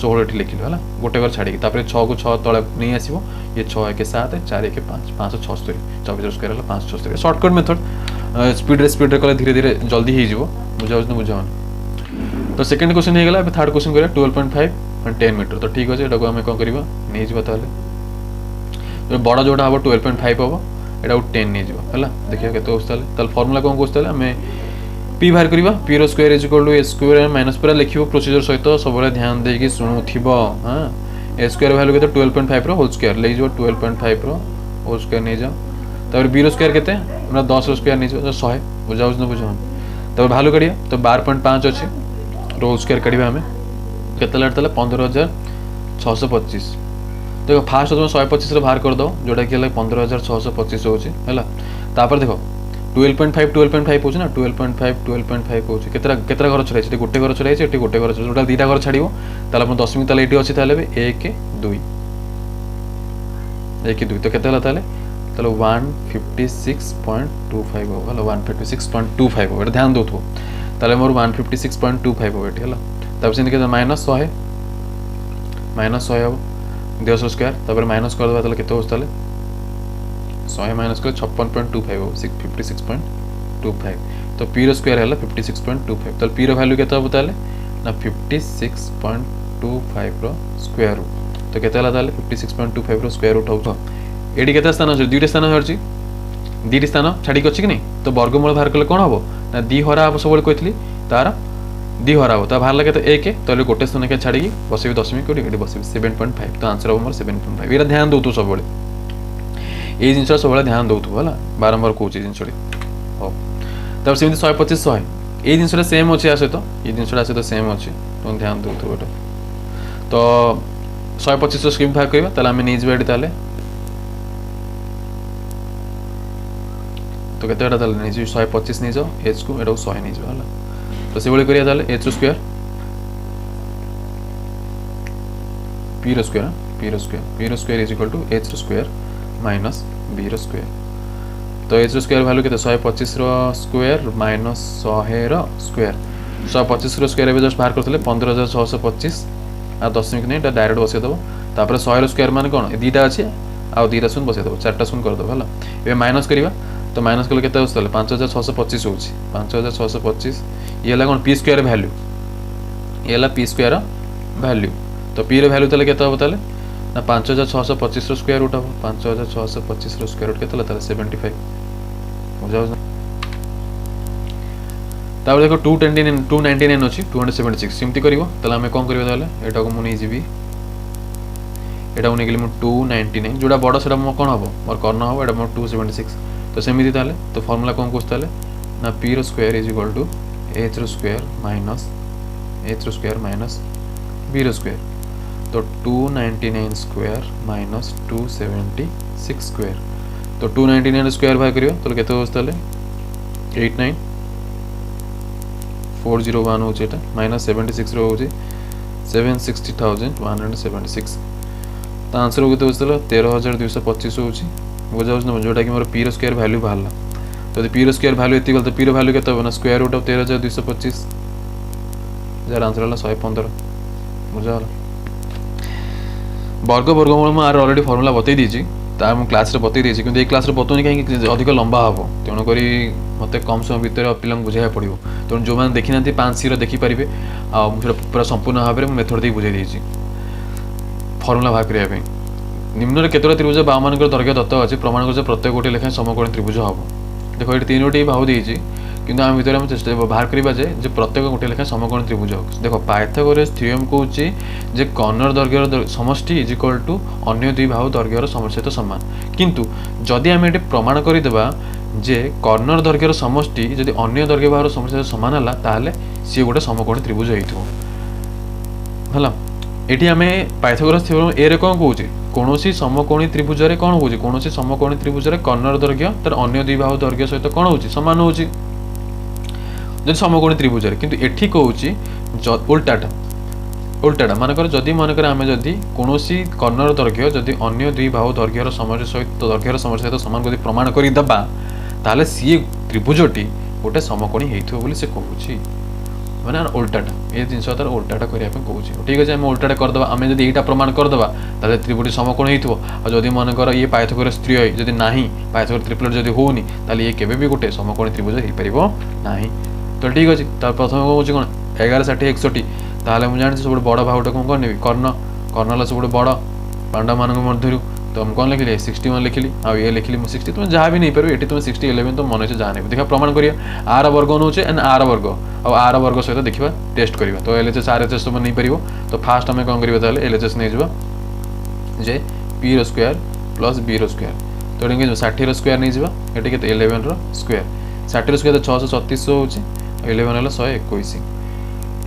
16 ये लिखल है गोटे घर छाड़ी 6 को 6 तले नहीं आसो ये 6 1 7 4 1 5 576 24 स्क्वायर है 576 सर्टकट मेथड स्पीड कले धीरे धीरे जल्दी हो बुझा बुझानी तो सेकेंड क्वेश्चन हो गला थर्ड क्वेश्चन करा 12.5 and 10 मीटर तो ठीक अच्छे यहाँ आम कौन करवा नहीं जो बड़ जोटा हम 12.5 हम यहाँ 10 नहीं है देखिए के फर्मूला कौन कौन आम पी बाहर करवा पी रो square is equal to A square minus पूरा लिख प्रोसीजर सहित सब ध्यान देकी शुणुव हाँ ए स्क्वायर वैल्यू के 12.5 होल स्क्वायर ले 12.5 होल स्क्वायर नहीं जाओ बी रो स्क्वायर के 10 स्क्वायर नहीं जाओ 100 बुझा बुझा तब भैल्यू काढ़िया तो 12.5 अच्छे होल स्क्वायर काढ़ा आम के 15,625 देखो फास्ट तुम 125 बाहर करदे जोटा कि 15,625 होपर देखो 12.5 होना 12.5 हो केतरा घर छड़ाई गोटे घर छड़ाई गोटे घर जो 2टा घर छाड़ ताल दशमिक ताले ये अच्छी 1 2 1 2 तो केते তাহলে 156.25 हो হলো 156.25 हो এটা ধ্যান দউথো তাহলে মোর 156.25 हो এটি হলো তারপর সেদিকে মাইনাস 100 মাইনাস 100 हो 200 স্কয়ার তারপর মাইনাস করে দেবা তাহলে কত হচ্ছে তাহলে 100 মাইনাস করে 56.25 हो 56.25 তো p র স্কয়ার হলো 56.25 তাহলে p র ভ্যালু কত হবে তাহলে না 56.25 র স্কয়ার रूट तो केते हला ताले 56.25 रो स्क्वायर रूट होतो एडी केते स्थान अछि दुईटा स्थान हरछि दुईटा स्थान छाडी अछि कि नै तो वर्गमूल बाहर करले कोन हबो ना दी हरा हबो सबले कहितली तार दी हरा हबो ता बाहर लगे तो 1 ताले गोटे स्थान के छाडी बसेबी दशमिक कोडी एडी बसेबी 7.5 तो आंसर हबो मोर 7.5 एरा ध्यान दउतो सबले ए जिंस सबले ध्यान दउतो हला बारंबार कोछि जिंसडी हो तब सेमि 125 100 ए जिंसडा सेम अछि आसे तो ए जिंसडा आसे तो सेम अछि तो ध्यान दउतो बेटा तो 125 स्क्रीन भाग करबा ताले हम निज बेडी ताले तो केते एटा ताले निज 125 निज h को एटा 100 निज होला तो से बोले करिया ताले h स्क्वायर p रो square is equal to h square minus b रो स्क्वायर तो h स्क्वायर वैल्यू केते 125 रो स्क्वायर माइनस 100 रो स्क्वायर 125 रो स्क्वायर एबे जस्ट बाहर करथले 15625 आ दशमिक नहीं डायरेक्ट बसे दबो तापर 100 रो स्क्वायर मान कोन दीटा अछि आ दीटा शून्य बसे दबो चारटा शून्य कर दबो हला ए माइनस करबा तो माइनस कले केते होतले 5625 होछि 5625 ये ला कोन p स्क्वायर वैल्यू ये ला p स्क्वायर वैल्यू तो p रो वैल्यू तले केते होबो तले ना 5625 रो स्क्वायर रूट हो 5625 रो स्क्वायर रूट केते तले 75 हो जाउ तापर देखो 299 अछि 276 सिमती करिवो तले हमें कोन करिवो तले एटा को मुनी जीबी एटा को निकली मु 299 जोडा बडो सेटा मो कोन हबो मोर करना हबो एटा मो 276 तो सेमिति ताले तो फार्मूला कोन कोस ताले ना p रो square is equal to h रो स्क्वायर माइनस b रो स्क्वायर तो 299 स्क्वायर माइनस 276 स्क्वायर तो 299 स्क्वायर भाग करियो तो केते होस ताले 89401 हो जेटा माइनस 76 रो हो जे 760176 तो आंसर केते होस ताले 13225 हो जे बुझाउस न जोटा कि मोर p रो स्क्वायर वैल्यू बाहरला तो p रो स्क्वायर वैल्यू एति गल तो p रो वैल्यू केते होना स्क्वायर रूट ऑफ 13225 जार आंसर हला 115 बुझाला वर्गमूल में आर ऑलरेडी फार्मूला बतई दीची ता हम क्लास रे बतई दीची किंतु ए क्लास रे बतोनी कहीं अधिक लंबा हबो तेणु करी मते कम समय भीतर पिलंग बुझाय पड़िबो तेणु जो माने देखि नांती 5 सी रो देखि परिबे आ पूरा संपूर्ण भाव में मेथड दे बुझाई दीची फार्मूला भाग करिया पे निम्न रे केतरा त्रिभुज बामान दैर्घ्य दत्त अछि प्रमाण कर प्रत्येक गोटे लेखा समकोण त्रिभुज हबो देखो ये तीनोटी भाव दीची किंतु हम भीतर हम चेष्टा बाहर करिबा जे प्रत्येक गोटे लेखा समकोण त्रिभुज देखो पाइथागोरस थ्योरम कहूची जे कर्णर दैर्घ्यर समष्टि इज इक्वल टू अन्य दुई बाहु दैर्घ्यर समष्टि सहित समान किंतु जदि हम एटे प्रमाण करि देबा जे कर्णर दैर्घ्यर समष्टि जदि अन्य दैर्घ्य बाहुर समष्टि सहित समान हला ताले सी गोटे समकोण त्रिभुज हेइथो हला एटी हमें पाइथागोरस थ्योरम ए रे कोन कहूची कोनोसी समकोणी त्रिभुज रे कोन होची कोनोसी समकोणी त्रिभुज रे कर्णर दैर्घ्य तर अन्य दुई बाहु दैर्घ्य सहित कोन होची समान होची जदि समकोणी त्रिभुज रे किंतु एठी कहूची उल्टाटा मानकर जदि मानकर आमे जदि कोनोसी कर्णर दैर्घ्य जदि अन्य दुई बाहु दैर्घ्यर समष्टि सहित समान जदि प्रमाण करि दबा ताले सी त्रिभुजटी गोटे समकोणी हेइथो बोली से कहूची माने उल्टाटा ए जिंस तार उल्टाटा करिया पे कहूची ठीक अछि हम उल्टाटा कर दबा आमे जदि एटा प्रमाण कर दबा ताले त्रिभुज समकोण हेइथो आ जदि मानकर ये पाइथागोरस त्रिय जदि नाही पाइथागोरस ट्रिपलेट जदि होउनी ताले ये केबे भी गोटे समकोणी त्रिभुज हेइ परिबो नाही तो ठीक अछि तार प्रथम कहूची कोन 11 60 61 ताले मु जानि सब बड़ भावटा कोन नेबी कर्णला सब बड़ पांडा मानक मध्यरु तो हम कोन लिखली 61 लिखली आ ये लिखली मु 60 तुम जहा भी नहीं परबे एटी तुम 60 11 तो मन से जाने देखा प्रमाण करिया आर वर्ग नोचे एंड आर वर्ग और आर वर्ग सहित देखिबा टेस्ट करिबा तो एलएचएस आरएचएस तो नहीं परिबो तो फास्ट हमें कोन करिबा ताले एलएचएस नहीं जबा जे p रो स्क्वायर प्लस b रो स्क्वायर तो एंगे 60 रो स्क्वायर नहीं जबा एटी के 11 रो स्क्वायर 60 रो स्क्वायर तो 636 होची 11 होला 121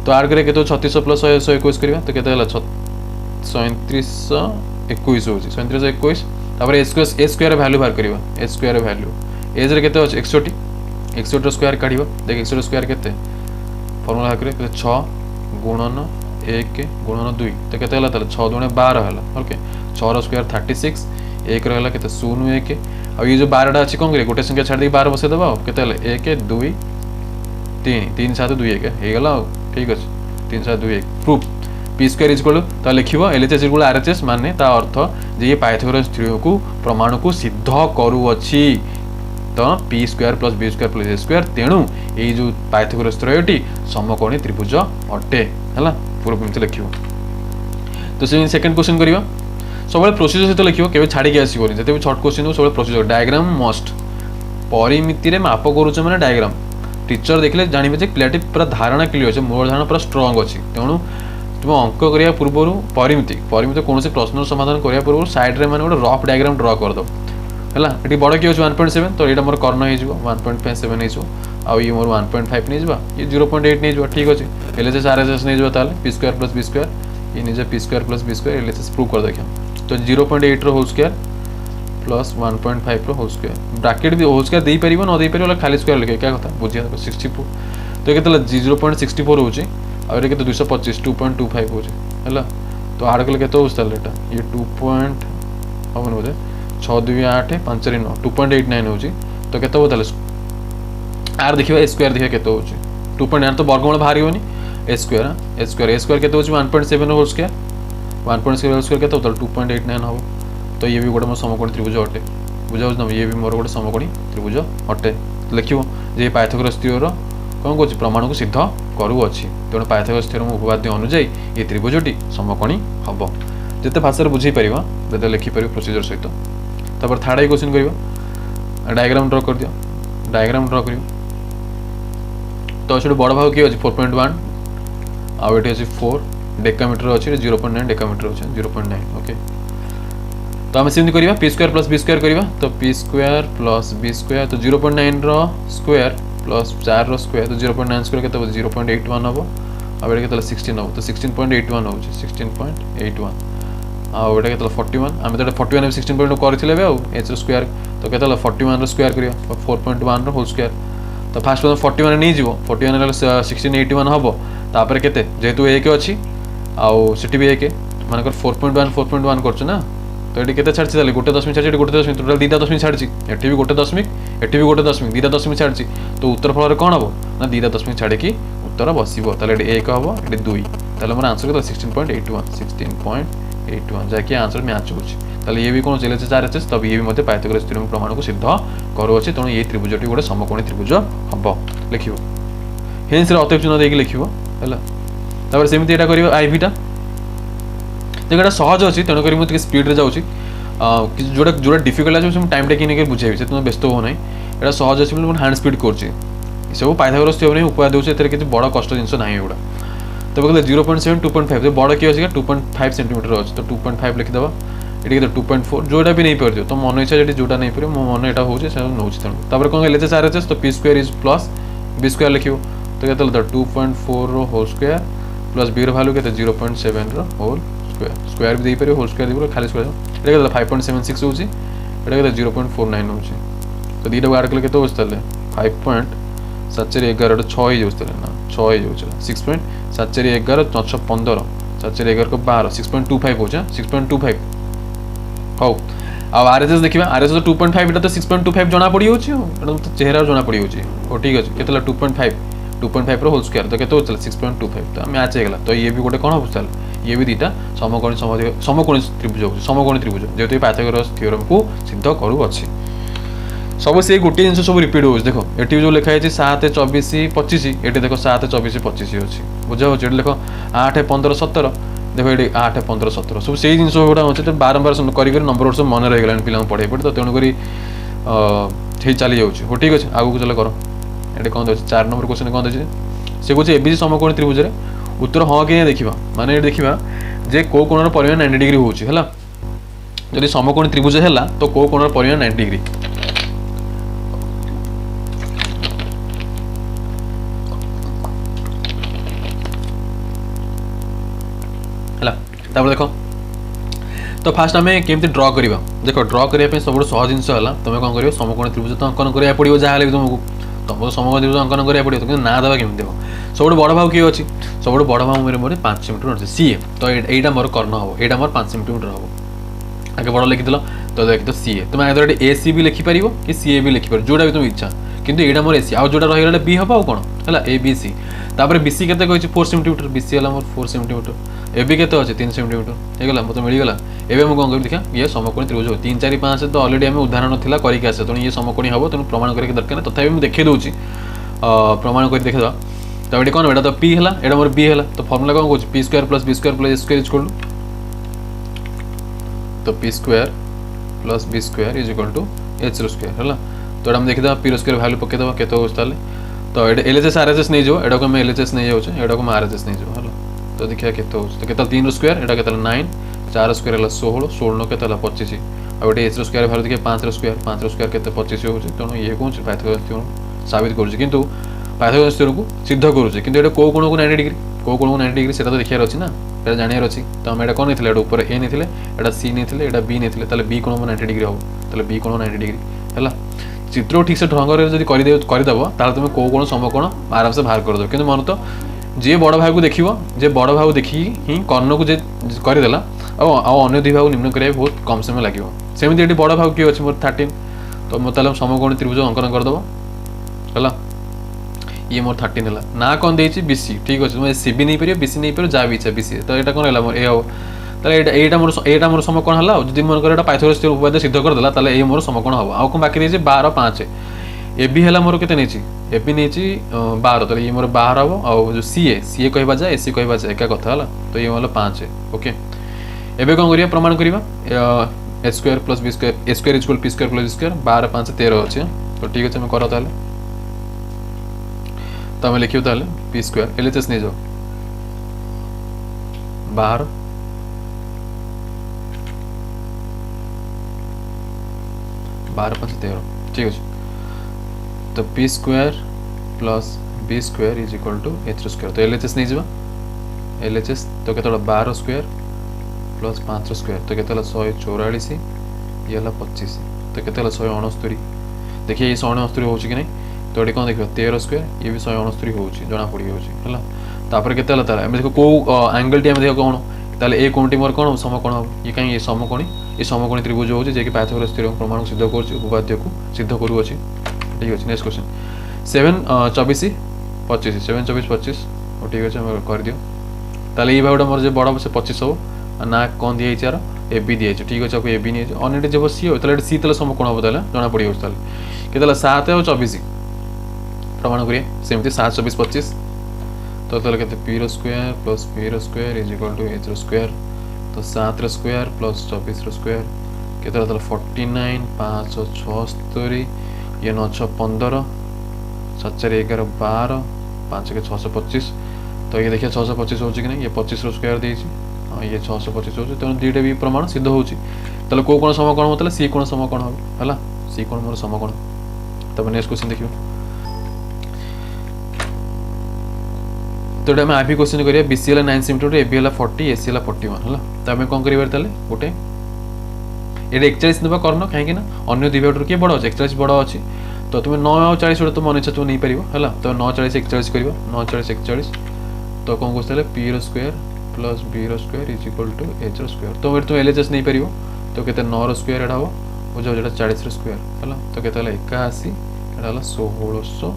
तो आर करे केतो 3600 प्लस 121 करिबा तो केते होला 3721 होची 3721 तापर a स्क्वायर वैल्यू बाहर करिबा a स्क्वायर वैल्यू एज रे केते होची 61 रो स्क्वायर काढिबा देख 61 रो स्क्वायर केते फार्मूला करे 6 गुणन 1 गुणन 2 तो केते होला ताले 6 दुणे 12 होला ओके 6 रो स्क्वायर 36 एक रहा के 0 1 आ ये जो 12टा अच्छी कौन करिए गोटे संख्या छाड़ी 12 बसई देवा के 1 2 3 3 7 2 1 होगला ठीक अच्छे 3 7 2 1 प्रूफ पी स्क्वायर इक्वल तो लिखिबो एलएचएस इक्वल आरएचएस माने ता अर्थ जे ये पाइथागोरस थ्योरम को प्रमाण को सिद्ध करूअछि तो P square plus B square plus A square तेणु ये जो पाइथागोरस त्रयटी समकोणी त्रिभुज अटे है पूर्व एमती लिखिबो तो से सेकंड क्वेश्चन करियो सब प्रोसीजर सहित लिखिबो केबे छाड़ी के आसीबो जते भी शॉर्ट क्वेश्चन सब प्रोसीजर डायग्राम मस्ट परिमिति रे माप करूछ माने डायग्राम टीचर देखले जानिबे जे क्लियरिटी पूरा धारणा क्लियर अछि मूल धारणा पूरा स्ट्रांग अछि तेणु तुम अंक करिया पूर्व परिमिति परिमिति कौन से प्रश्न समाधान करिया पूर्व साइड रे माने गोटे रफ डायग्राम ड्रा कर दो हैला एटी बड़ कि 1.7 तो एटा मोर कर्ण हे जिवो 1.7 हे जिवो आ ये मोर 1.5 नै जिवो ये 0.8 नै जिवो ठीक अछि एलएचएस आरएचएस नै जिवो ताले p square plus b square ये निजे p square plus b square LHS prove कर देखियो तो 0.8 रो होल स्क्वायर प्लस 1.5 रो होल स्क्वायर ब्रैकेट भी होल स्क्वायर देई परिबो न देई परिबो खाली स्क्वायर लिखे क्या कथा बुझिया 64 तो केतला 0.64 होची और ये 225 2.25 हो है तो आड़ कले के ये 2 पॉइंट हम बोधे 6 2 8 5 9 2.89 हो तो केते हो आर देखिए ए स्क्वायर देखिए केते हो 2.9 तो वर्गमूल बाहर होनी ए स्क्वायर केते हो 1.7 होल स्क्वायर 1.7 होल स्क्वायर केते हो 2.89 हो तो ये भी गोटे मोर समकोणी त्रिभुज अटे बुझाउ न ये भी मोर गोटे समकोणी त्रिभुज अटे लिखिबो जे पाइथागोरस थ्योरम कौन कौन प्रमाण को सिद्ध करूअछि तेणु पाइथागोरस थ्योरम उपपाद्य अनुଯାयी ये त्रिभुजटी समकोणी हम जिते भाषा बुझे पार जते लिखिपर प्रोसीजर सहित तापर थर्ड क्वेश्चन कर डायग्राम ड्रा कर दियो डायग्राम ड्रा कर तो अच्छे बड़ भाग किए अच्छे 4.1 आउ ये अच्छे 4 डेकामीटर अच्छे 0.9 डेकामीटर अच्छे 0.9 ओके तो आम सेमती करवा P square plus B square करवा तो P square plus B square तो 0.9 रो स्क्वायर प्लस 4 रो स्क्वायर तो 0.9 स्क्वायर के 0.81 हम आउ ये 16 हम तो 16.81 हो 16.81 आउ ये 41 आम तो 41 16 करथिले आउ एच रो स्क्वायर तो के 41 रो स्क्वायर करिया 4.1 रो होल स्क्वायर तो फास्ट 41 नहीं जीवो 41 1681 हम तापर केते जेहेतु 1 अछि आउ सिटी भी 1 मानकर 4.1 करछ ना तो ये केते छाड़छि ताले गोटे दशमिक छाड़छि गोटे दशमिक टोटल दीटा दशमिक छाड़छि एठी भी गोटे दशमिक एठी भी गोटे दशमिक दीटा दशमिक छाड़छि तो उत्तर फल रे कोन हबो ना दीटा दशमिक छाड़े कि उत्तर बसिबो ताले एठी 1 हबो एठी 2 ताले हमर आंसर केते 16.81 जाके आंसर मैच होछि ताले ये भी कोन चले छै 4 तब ये भी मते पाइथागोरस थ्योरम प्रमाण को सिद्ध करू अछि तण ये त्रिभुजटी गोटे समकोणी त्रिभुज हबो लिखिबो हेंस रे अतिरिक्त चिन्ह देकी लिखिबो हैला तापर सेमिति एटा करियो आईवी टा देखा सहज अच्छी तेणुक मुझे स्पीड जाऊँगी जोड़ा जोड़ा डिफिकल्ट अच्छे टाइम टेकिंग नहीं बुझेबी तुम व्यस्त हो ना यहाँ सहज अच्छे मुझे हैंड स्पीड कर सब पाइथागोरस थ्योरम उपाय दूसरे किसी बड़ कष्ट जिन ना एगुड़ा तो कहते 0.7 2.5 बड़ किए अच्छे 2.5 सेंटीमीटर अच्छे तो 2.5 लिखिदेव ये 2.4 जोटा भी नहीं पार तो मन इच्छा जोटा नहीं पारे मो मन यहाँ होचे नौ तेणु कौन एलएचएस आरएचएस तो P square is plus B square लिख तो कहते 2.4 whole square plus B value के 0.7 होल स्क्वायर भी दे पारे होल स्क्वायर दे खाली स्क्वायर ये 5.76 होची एटा 0.49 होची तो दीटा ऐड कले केते होची ताले 5.711 6 ही जोस्ते ना 6 ही जोच 6.711 15 711 को 12 6.25 होचा 6.25 हो आ आरएचएस देखिबा आरएचएस 2.5 एटा तो 6.25 जणा पड़ी होची एटा तो चेहरा जणा पड़ी होची ओ ठीक अछि केतला 2.5 रो होल स्क्वायर तो केते होचला 6.25 तो मैच हेगला तो ये भी गोटे कोन होचल ये भी दीटा समकोणी त्रिभुज जेहेतु पाइथागोरस थ्योरम को सिद्ध करू अछि सब से गोटे जिन सब रिपीट हो देखो ये जो लिखा है 7 24 25 ये देखो 7 24 25 अच्छी बुझा हो देख 8 15 17 देखो ये 8 15 17 सब से जिन गुड़ा अच्छे तो बारंबार कर नंबर सब मन रही पिला पढ़े पड़े तो तेणुक चली जाऊँ हो ठीक अच्छे आगे चल कर ये कौन अच्छे 4 नंबर क्वेश्चन कौन अच्छे से कहे एबीसी समकोणी त्रिभुज उत्तर हाँ कि देखा माने देखा जे को कोणर परिमाण 90 डिग्री होची हला जदि समकोणी त्रिभुज है तो को कोणर परिमाण 90 डिग्री हला तापर देखो तो फास्ट आम केमती ड्र करवा देखो ड्र करने सब सहज जिन तुम कौन कर समकोणी त्रिभुज तो अंकन करा पड़ो जहाँ तुमको तुमको समकोणी त्रिभुज अंकन करा पड़ो तो ना देवा केमती देव सब बड़ भाग किए अच्छी सब बड़ भाग मेरे 5 सेंटीमीटर अच्छे सी तो यहाँ मोर कर्ण हम यहाँ मोर 5 सेंटीमीटर हम आगे बड़ लिखिदेल तो देख तो सीए तुम आगे ए सी भी लिखिपार कि सीए भी लिखिपार जोटा भी तुम इच्छा किंतु यहाँ मोर एसी आउ जोटा रहीगला बी हम आउ कौन है ए बी सी तापर बी सी के 4 सेंटीमीटर बी सी है मोर 4 सेंटीमीटर ए बी के 3 सेंटीमीटर होगा मतलब मिलगला एवं मुझे कौन कर देखा ये समकोणी त्रिभुज 3 4 5 तो अलरेडी आम उदाहरण था करके आसे तेणु ये समकोणी हम तेणु प्रमाण करके दरकार तथापि मुझे देखी दूसरी प्रमाण कर देखा तो ये कौन एटा तो पी है एटा मोर बी है तो फर्मुला कौन कौन P square plus A square equal तो P square plus B square is equal to H रो स्क्वायर है तो ये देखीद पी रो स्क्वायर वैल्यू पकईदेव के तो ये L H S R H S नहीं जाओ एटा को एल एच एस नहीं जाऊँ एटा को आर एच एस नहीं जाओ है तो देखिए के तो के 3 रो स्क्वायर एटा के 9 4 स्क्वायर है 16 16 के 25 और गोटे एच रो स्क्वायर वैल्यू देखिए 5 रो स्क्वायर के 25 हो तेणु ये कौन पाइथागोरस थ्योरम साबित करुँच किंतु पाइथागोरस थ्योरम को सिद्ध करुँचे किंतु ये कौ कोण को 90 डिग्री कौ कोण को 90 डिग्री से देखियार अच्छी ना ये जानवर अच्छी तो आम कौन नहीं ऊपर ए नहीं एटा सी नहीं एटा बी नहीं बी कोण 90 डिग्री हम तो बी कोण 90 डिग्री है चित्र ठीक से ढंग से करदेव तुम कौ कोण समकोण आराम से बाहर करदेव कि मन तो जी बड़ भाई को देख जे बड़ भाई देखी ही कर्ण को जे करदेला अन्य दुई भाग निम्न करा बहुत कम समय लगे सेमती ये बड़ भाग किए अच्छे मोर 13 तो मतलब समकोणी त्रिभुज अंकन करदेव है ये मोर 13 है ना कौन देती बीसी ठीक अच्छे तुम सी भी नहीं पार बीसी नहीं पार जहाँ भी इच्छा बीसी तो यहाँ कौन है मोर ए यहाँ मोर समकोण है जब मन पाइथागोरस उपाय सिद्ध करदेला ये मोर समकोण हम आउ कौन बाकी रही 12 5 ए बी है मोर के ए बी नहीं 12 तो ये मोर 12 हम आउ जो सी ए कहवा जाए ए सी कहवा जाए एका कथा है तो ये मतलब 5 ओके एवं कौन करिया प्रमाण करवा A square plus B square A square equal P square plus square 12 5 13 अच्छे तो ठीक अच्छे कर तो आम लिखिए P square L H S नहीं जाओ 12 12 5 13 ठीक अच्छे तो P square plus B square is equal to H रो स्क्वायर तो एल एच एस नहीं जावा एल एच एस तो के 12 स्क्वायर प्लस 5 स्क्वायर तो के 144 ये 25 तो के 169 देखिए ये 169 हो कि नहीं तो ये कौन देखिए 13 स्क्वायर ये भी 169 हो जना पड़ी है तापर के देखो कौ एंगल टी देख कौन ताले ए कोणटी मोर कौन समकोण हम ये कहीं ये समकोणी त्रिभुज हो पाइथागोरस थ्योरम प्रमाण को सिद्ध कर उपपाद्य को सिद्ध करुच्ची ठीक अच्छे नेक्स्ट क्वेश्चन 7 24 25 7 24 25 ठीक अच्छे कर दियो ताले ये भागटा मोर जो बड़ से 25 हम ना कौन दिखाई यार ए बी दिखाई ठीक अच्छे आपको ए बी नहीं अनेट जब सी हो सी तेल समकोण हम जना पड़ के 7 और 24 प्रमाण करिए सेमती 7 24 25 तो के पी रो स्क्वायर प्लस बी रो square is equal to H रो स्क्वायर तो 7 रो स्क्वायर प्लस 24 रो स्क्वायर के 49 5 76 ये 9 6 15 7 4 11 12 5 के 625 तो ये देखिए 625 हो कि नहीं ये 25 रो स्क्वायर हाँ ये 625 हो तेणु दुईटा भी प्रमाण सिद्ध हो कौ कोण समकोण होता सी कोण समकोण हम है सी कोण मोर समकोण तब नेक्स्ट क्वेश्चन देखिए तो ये आभी क्वेश्चन करिया बीसी है 9 सेंटीमीटर ए बी है 40 ए सी है 41 है तो आम कौन करें गोटे ये 41 ना कर्ण कहीं अन्य दुई भाग किए बड़ अच्छे 41 बड़ अच्छी तो तुम 9 और 40 गोटे तो मन इच्छा तुम नहीं पार है तो 9 40 41 कर 9 40 41 तो कौन कौन पी रो स्क्वायर प्लस बी रो square is equal to H रो स्क्वायर तो तुम एल एच एस नहीं पार तो के 9 रो स्क्वायर एटा हम बुझ जो 40 रो स्क्वायर है तो के 81 एटा 1600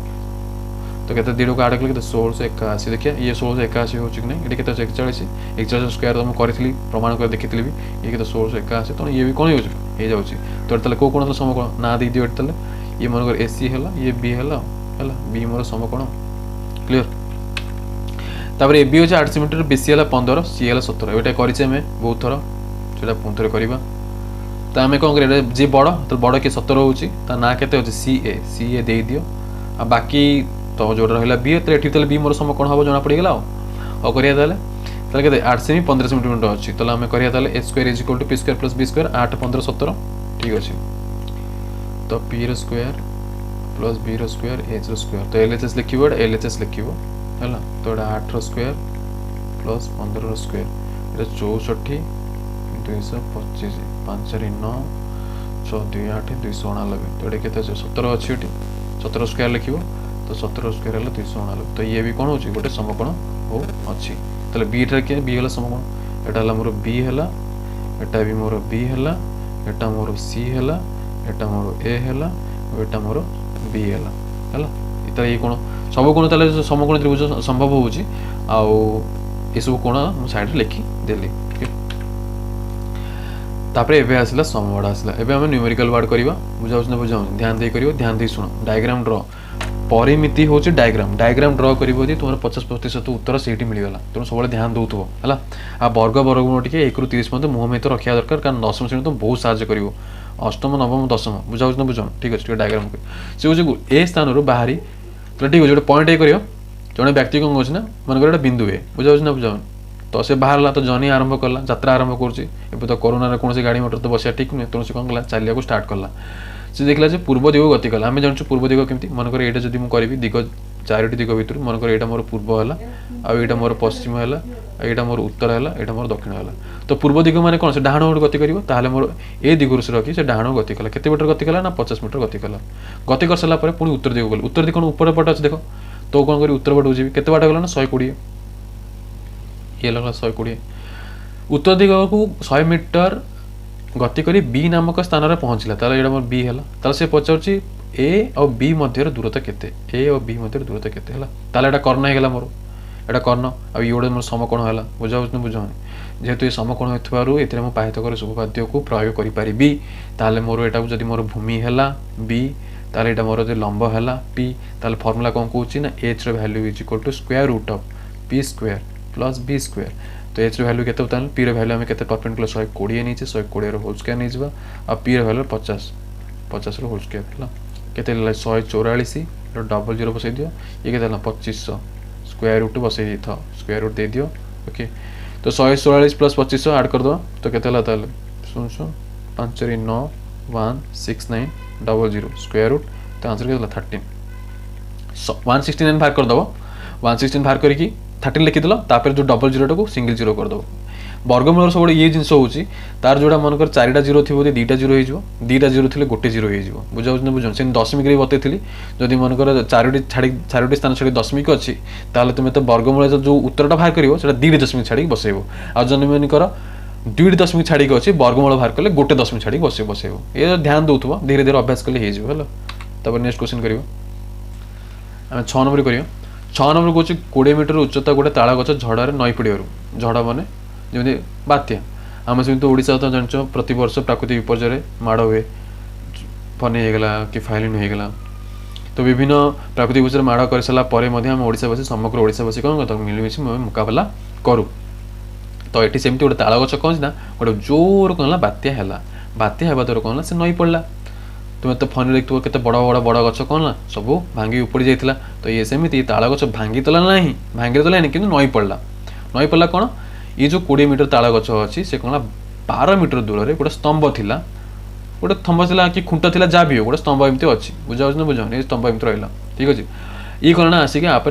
तो कहते दीड़ को आठ कल 1681 देखिए ये 1681 हो कि नहीं ये कहते 41 स्क्वायर तो मुझे प्रमाण कर देखी भी ये कहते 1681 तो ये भी कौन हो जाऊँगी तो कौ कोण समकोण ना दी दियो ये मनकर ए सी है ये बी है बी मोर समकोण क्लीयर तापर ए बी हो 8 सेंटीमीटर बी सी है 15 सी है 17 ये करें बहुत थर जो पुणी थे करवा तो आम कौन कर जी बड़ तो बड़ किए 17 हो ना के सी ए दे दियो आ बाकी तो जो रहा बी ये बी मोर समकोण हम जना पड़गला और करें 8 सेमी 15 सेंटीमीटर अच्छी तो आम करें A square is equal to P square plus B square 8 15 17 ठीक अच्छे तो पी रो स्क्वायर प्लस बी रो स्क्वायर एच रो स्क्वायर तो एल एच एस लिख एल एच एस लिख है तो ये 8 रो स्क्वायर प्लस 15 रो स्क्वायर ये 64 225 5 4 9 6 2 8 289 तो ये के 17 अच्छी 17 स्क्वायर लिख तो 17 स्क्वायर है 289 तो ये भी कौन हो गोटे समकोण हो अच्छी तो बीटा किए बी है समकोण यहाँ मोर बी है एटा भी मोर बी है, एटा मोर सी है, एटा मोर ए है, एटा मोर बी है ये कोण सब कोण ताले समकोण त्रिभुज संभव होउची आउ ये सब कोण मु साइड लिखी देली। तापर एबे आसला सम वर्ड आसला। एबे हम न्यूमेरिकल वर्ड करबा बुझाउछ न बुझाउ ध्यान दे करियो, ध्यान दे सुनो डायग्राम ड्रॉ परिमिति होची डायग्राम ड्रॉ करिवो दी तुमर 50% उत्तर सेठी मिल गला तुम सब ध्यान दउथबो हला। आ वर्गमूल टिके 1 रु 30 पर्यंत मुह में तो रखिया दरकार कारण दशम श्रेणी तो बहुत साहाय्य करिवो अष्टम नवम दशम बुझाउछ न बुझाउ ठीक अछि डायग्राम को से होची ए स्थान रु बाहरी तो ठीक अछि पॉइंट ए करियो जने व्यक्ति कोन होछ ना मन कर बिंदु ए बुझाउछ न बुझाउ तो से बाहरला तो जर्नी आरंभ करला यात्रा आरंभ करछि एबे तो कोरोना रे कोनसे गाड़ी मोटर तो बसिया ठीक नै तो से कोन गला चालिया को स्टार्ट करला से देखला जे पूर्व दिग गति कला आमे जानछु पूर्व दिग केमती मन कर एटा जदी मु करबी दिग चारोटी दिग भितर मन कर एटा मोर पूर्व हला आ एटा मोर पश्चिम हला आ एटा मोर उत्तर हला एटा मोर दक्षिण हला तो पूर्व दिग माने कोन से डाहाण ओड गति करिवो ताले मोर ए दिगरु से रखी से डाहाण गति कला केते मीटर गति कला ना 50 मीटर गति कला गति कर सला परे पुनी उत्तर दिग गल उत्तर दिग कोन ऊपर पट अछि देखो तो कोन करी उत्तर पट हो जेबी केते बाट गला ना 120 ये लगला 120 उत्तर दिग को 100 मीटर गति करी बी नामक स्थान रे पहुंचला ताले एडा मोर बी हला ताले से पचाउची ए और बी मध्य दूरता केते ए और बी मध्य दूरता केते हला ताले एडा कर्ण हे गेला मोर एडा कर्ण अब योडे मोर समकोण हला बुझाउछ न बुझाउनी जेहेतु ए समकोण हेतुवारु एतरे मो पाइथागोरस उपपाद्य को प्रयोग करि परिबी ताले मोर एटा जदी मोर भूमि हला बी ताले एटा मोर जे लंब हला पी ताले फार्मूला कोन कहूची ना h रो value is equal to square root of p square plus b square तो h रो वैल्यू केते बतान p रो वैल्यू हम केते परपेंडिकुलर 120 नीचे 120 रो होल स्क्वायर नै जबा आ p रो वैल्यू 50 रो होल स्क्वायर हला केते ला 144 रो डबल जीरो बसै दियो ये केते ला 2500 स्क्वायर रूट बसै दी था स्क्वायर रूट दे दियो ओके तो 144 प्लस 2500 ऐड कर दो तो केते ला ताले सुन 5 रे 9 169 डबल जीरो स्क्वायर रूट तो आंसर केते ला 13 169 बाहर कर दबो 116 बाहर करी 13 लिखि दिल तापर जो डबल जीरो को सिंगल जीरो कर दो वर्गमूल सब ये जिनस होची तार जोड़ा मनकर चारिटा जीरो थी बोली दुईटा जीरो हो दुईटा जीरो थे गोटे जीरो हो बुझाऊँ ना बुझ से दशमिक बतई जदि मनकर चारोटी स्थान छाड़ी दशमिक अच्छी ताले तुम तो वर्गमूल जो उत्तरटा बाहर कर दुईटी दशमिक छाड़ी बसैब आ जन मनकर दुईटी दशमिक छाड़ी अच्छी वर्गमूल बाहर कले गोटे दशमिक छाड़ी बसैब ये ध्यान दौथुब धीरे धीरे अभ्यास कले हो नेक्स्ट क्वेश्चन कर 6 नंबर कर 6 नंबर कौन 20 मीटर उच्चता गोटे ताल गच झड़े नई पड़ू झड़ मैंने जमी बात्या आम सेमती ओडिशा तो जान प्रति वर्ष प्राकृतिक विपर्यय माड़ हुए फनी होगला कि फाइलिन होगला तो विभिन्न प्राकृतिक विपर्यय माड़ कर सारापर आम ओडिशावासी समग्र ओडिशावासी कौन करता मिलमिशी मुकाबला करूँ तो ये सेमती गोटे ताल गच कौन ना गोटे जोर कौन बात्या है बात्या है द्वारा कौन से नई पड़ा तुम तो फनी देखो के बड़ बड़ बड़ गच कौन ना सब भांगी उपड़ी जाता तो ये सेमती ताल गच भांगी तला ना भांगी तला कि नई पड़ा कौन ये जो 20 मीटर ताल गच अच्छी से कौन 12 मीटर दूर में गोटे स्तंभ थिला गोटे थंब थिला कि खुंट थिला जहाँ भी हो गोटे स्तंभ एमती अच्छी बुझाऊँ ना बुझाऊँ ये स्तंभ एमती रहा ठीक अच्छे ये कौन ना आसिक आप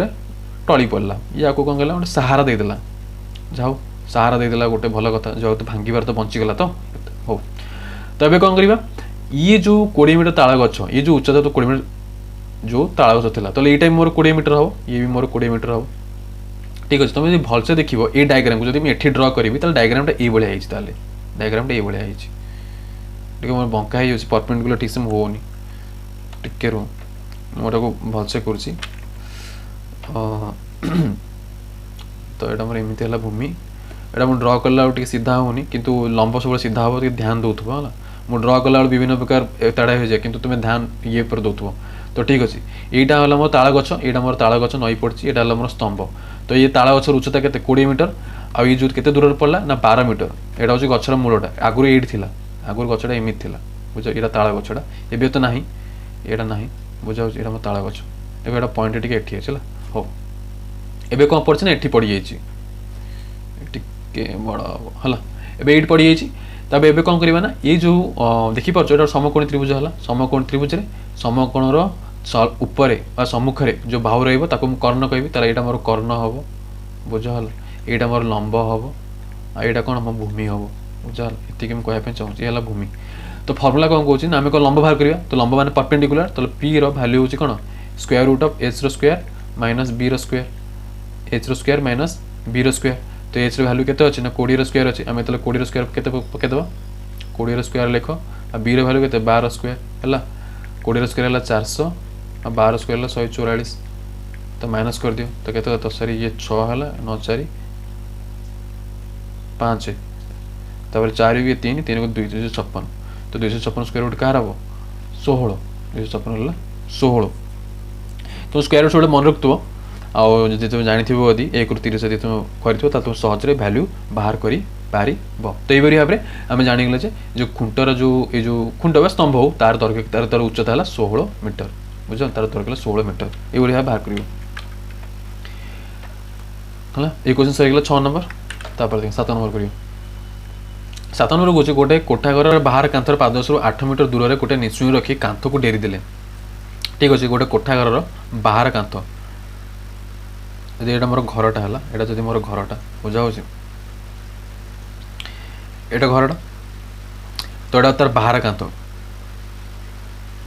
टली पड़ा या कौन कहला गोटे सहारा देदेला जाओ सहारा देदेला गोटे भल कथा जो तो भांगार तो बंचीगला तो हो तो ये कौन करवा ये जो 20 मीटर ताल गच ये जो उच्चता तो 20 मीटर जो ताल गच था तो ये टाइम मोर 20 मीटर हम ये भी मोर 20 मीटर हम ठीक अच्छे तुम जो भलसे देख ये डायग्राम को जब मुझे ड्र करी डायग्रामटा ये भाया डायग्रामटा ये भाया टे मोर बंका हो परपेंडिकुलर ठीक से होनी टिके रो मोटा को भलसे कर तो यहाँ मोर एमती है भूमि यहाँ मुझे ड्र कला सीधा होनी किंतु लंब सब सीधा हम ध्यान दौथुब है मुझे ड्र कला विभिन्न प्रकार ताड़ा हो जाए किंतु तुम्हें ध्यान ये पर दौथुब तो ठीक अच्छे यहाँ है मोर ताल गच यहाँ मोर ताल गच नई पड़ी यहाँ मोर स्तंभ तो ये ताल गचर उच्चता के 20 मीटर आ ये जो केते दूर पड़ा ना 12 मीटर यहाँ हूँ गचर मूलटा आगुरी ये आगुरी गचटा एमती था बुझ यहाँ ताल गचटा एवं तो ना यहाँ ना बुझाऊँ यहाँ मोर ताल गच एवं पॉइंट टे ये चला हो एवं कौन पड़ी ना ये पड़ जाए बड़ है एवं ये पड़ जाए तब एवं कौन करवा ना ये जो देखिपार यहाँ समकोणी त्रिभुज है समकोणी त्रिभुज समकोणर उपरे सम्मुख जो बाहु रही कर्ण कहि तार यहाँ मोर कर्ण हम बुझल यहाँ मोर लंब हम आईटा कौन हम भूमि हम बुझल ये कहना चाहूँ ये भूमि तो फर्मूला कौन कौन आम कौन लंब बाहर करवा तो लंब मैंने परपेंडिकुलर तो पी रैल्यू हूँ कौन स्क्वायर रूट ऑफ एच रो स्क्वायर माइनस बी रो स्क्वायर एच रो स्क्वायर माइनस बी रो स्क्वायर तो एच भैल्यू केते अच्छे ना 20 स्क्वायर अच्छे आम ये 20 स्क्वायर केते पकईदेवा 20 स्क्वायर लिख आ बी भैल्यू केते 12 स्क्वायर है 20 स्क्वायर है 400 आ 12 स्क्वायर है 144 तो माइनस कर दियो तो केते 10 ये 6 है 9 4 5 तापर 4 भी 3 3 को 256 तो 256 स्क्वायर रूट कह हम 16 256 16 तो स्क्वायर रूट गोटे मन रखुव आउ तुम जानी यदि 1 ରୁ 30 यदि तुम कर तुम सहजरे भैल्यू बाहर कर पार तो यही भाव में आम जाणीगले जो खुंटर जो खुंट बा स्तंभ हो तार दैर्घ्य तार उच्चता है 16 मीटर बुझ तार दैर्घ्य 16 मीटर ये भाव बाहर कर ये क्वेश्चन सरीगला 6 नंबर तापर देख 7 नंबर कर 7 नंबर कौन गोटे कोठा घर बाहर कांथर 5 ରୁ 8 मीटर दूर गोटे निशुई रखी कांथ को डेरी देले ठीक अच्छे गोटे कोठा घर बाहर कांथ यदि ये मोर घरटा है यहाँ जब मोर घरटा बुझा हो घरटा तो यहाँ तार बाहर कांथ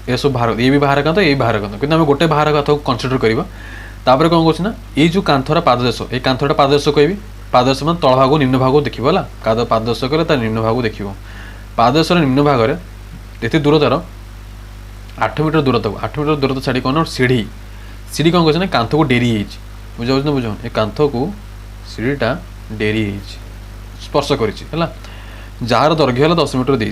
ये सब बाहर ये भी बाहर कांथ ये बाहर कांथ कि गोटे बाहर कांथ को कनसीडर करवा तापर कौन कौन ना ये जो कांथर पाददेश ये कांथटा पाददेश कहि पाददेश मैं तल भाग निम्न भाग देख है पाददेश कले निम्न भाग देख पाददेश निम्न भाग में ये दूरतार 8 मीटर दूरता 8 मीटर दूरता छाड़ी कौन सीढ़ी सीढ़ी कौन कर कांथ को डेरी बुझा ना बुझ ये कांथ को सीढ़ीटा डेरी स्पर्श कर जार दैर्घ्य है 10 मीटर दे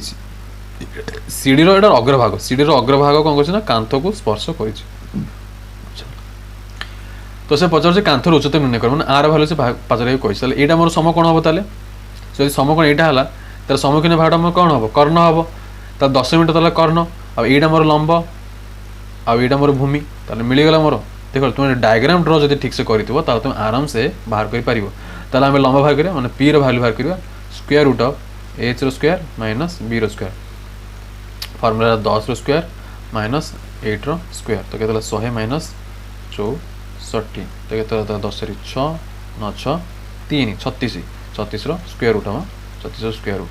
सीढ़ीर एटा अग्रभाग सीढ़ीर अग्रभाग कौन कर कांथ को स्पर्श कर तो से पचार कांथर उच्चता निर्णय कर मैंने आर भैल्यू से पचार कही यहाँ मोर सम कौन हम ताले जब सम कौन यहाँ है तार सम्मुखीन भागटा मोर कौन हम कर्ण हम तार 10 मीटर ताले कर्ण आईटा मोर लंब आईटा मोर भूमि ताले मिलगला मोर देख तुम डायग्राम ड्र जब ठीक से कर तुम आराम से बाहर कर आम लंब बाहर करा मैंने पी भैल्यू बाहर करवा square root of H square minus B square formula 10 square minus 8 square तो कहते 100 माइनस 64 तो कहते 10 6 9 6 3 36 36 स्क्वायर रूट हम 36 स्क्वायर रूट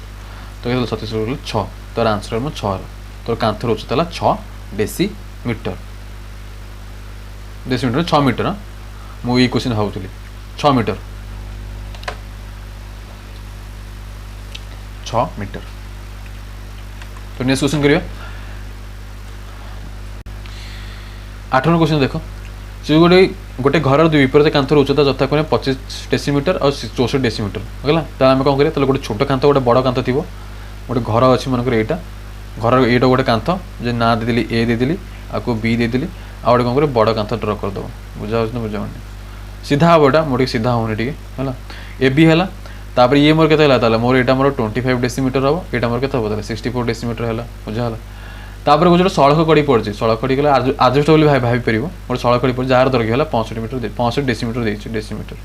तो कहते 36 रूट 6 तोर आंसर हम 6 तोर कांथर उच्चता 6 डेसीमीटर 6 मीटर हाँ मुझे क्वेश्चन भावुली 6 मीटर 6 मीटर तो नेक्स्ट क्वेश्चन करिया 8 नंबर क्वेश्चन देखो जो गोटे घर दुई विपरीत कांथर उच्चता जथा कौन 25 डेसीमीटर और 64 डेसीमीटर है तो आम कौन करिया गोटे छोट कांथ गोटे बड़ कांथ थी गोटे घर अच्छी मनकर यहाँ घर ये गोटे कांथ जो ना देदेली ए देदेली आपको बी देदेली आ गोटे कौन कर बड़ कांथ ड्र करदेव बुझा ना बुझा सीधा हम यहाँ मोटे सीधा होनी टे है ए बी है तापर ये मोर के मोर यहाँ मोर 25 डेसीमीटर हम यहाँ मोर के 64 डेसीमीटर है बुझा तापर गोटे सड़क कड़ी पड़ी सड़क कड़ी गला आजबेस्ट बोली भाई पार गोटे सड़क कड़ी पड़ी जार दैर्घ्य है 65 मीटर 65 डेसीमीटर डेसीमीटर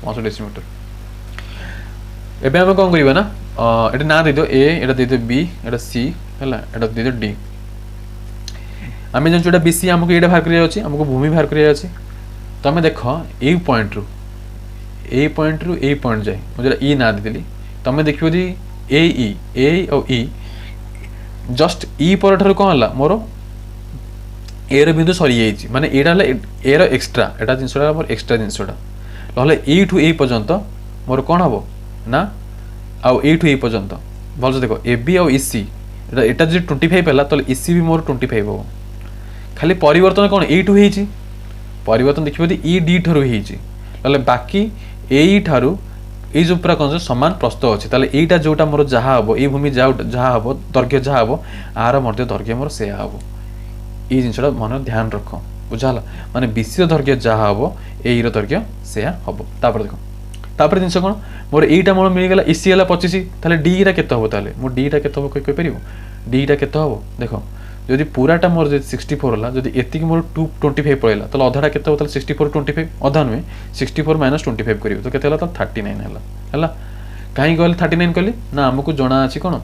65 डेसीमीटर एबे आम कौन करवा ना ये ना दे ए यहाँ दे बी यहाँ सी है यहाँ दे डी आम जो बी सी आमको ये बाहर करमको भूमि बाहर कर तो आम देख यही पॉइंट रू ए पॉइंट जाए मुझे ई ना देदेली तुम देखो जी ए और ई जस्ट ई पर ठार कौन है मोर ए बिंदु सरी जाइए माने यहाँ ए एक्सट्रा एटा जिनसा मोर एक्सट्रा जिनसा ना ए ठू ए पर्यंत मोर कौन हम ना आउ ए ठू ए पर्यंत भल देख ए बी आउ इसी यहाँ जो 25 है तो इसी भी मोर 25 हम खाली परिवर्तन कौन ए ठू हो परिवर्तन देखिए ई डी ठार हो बाकी ए ठारू ये जो पूरा कौन सामान प्रस्त अच्छे ताले एटा जोटा मोर जहाँ हम ये भूमि जहाँ हम दैर्घ्य जहाँ हम आर दैर्घ्य मोर से हम ये जिनसा मन ध्यान रख बुझाला माने बीसी दैर्घ्य जहाँ हम ये दैर्घ्य से हम तापर देख तापर जिन कौन मोर यहीटा मोर मिलगला इसी है 25 ताले डी टा केते हम ताले मोर डी टा केते हम कहि परिबो डी टा केते हम देख जदि पूराटा मोर 64 है जदि एति मोर 225 पड़ेगा तो अधाटा केते हो 64 25 अधा नुहे 64 माइनस 25 करियो तो केते हला तो 39 हला कहीं कहले 39 कहले ना हमको जना अछि कोन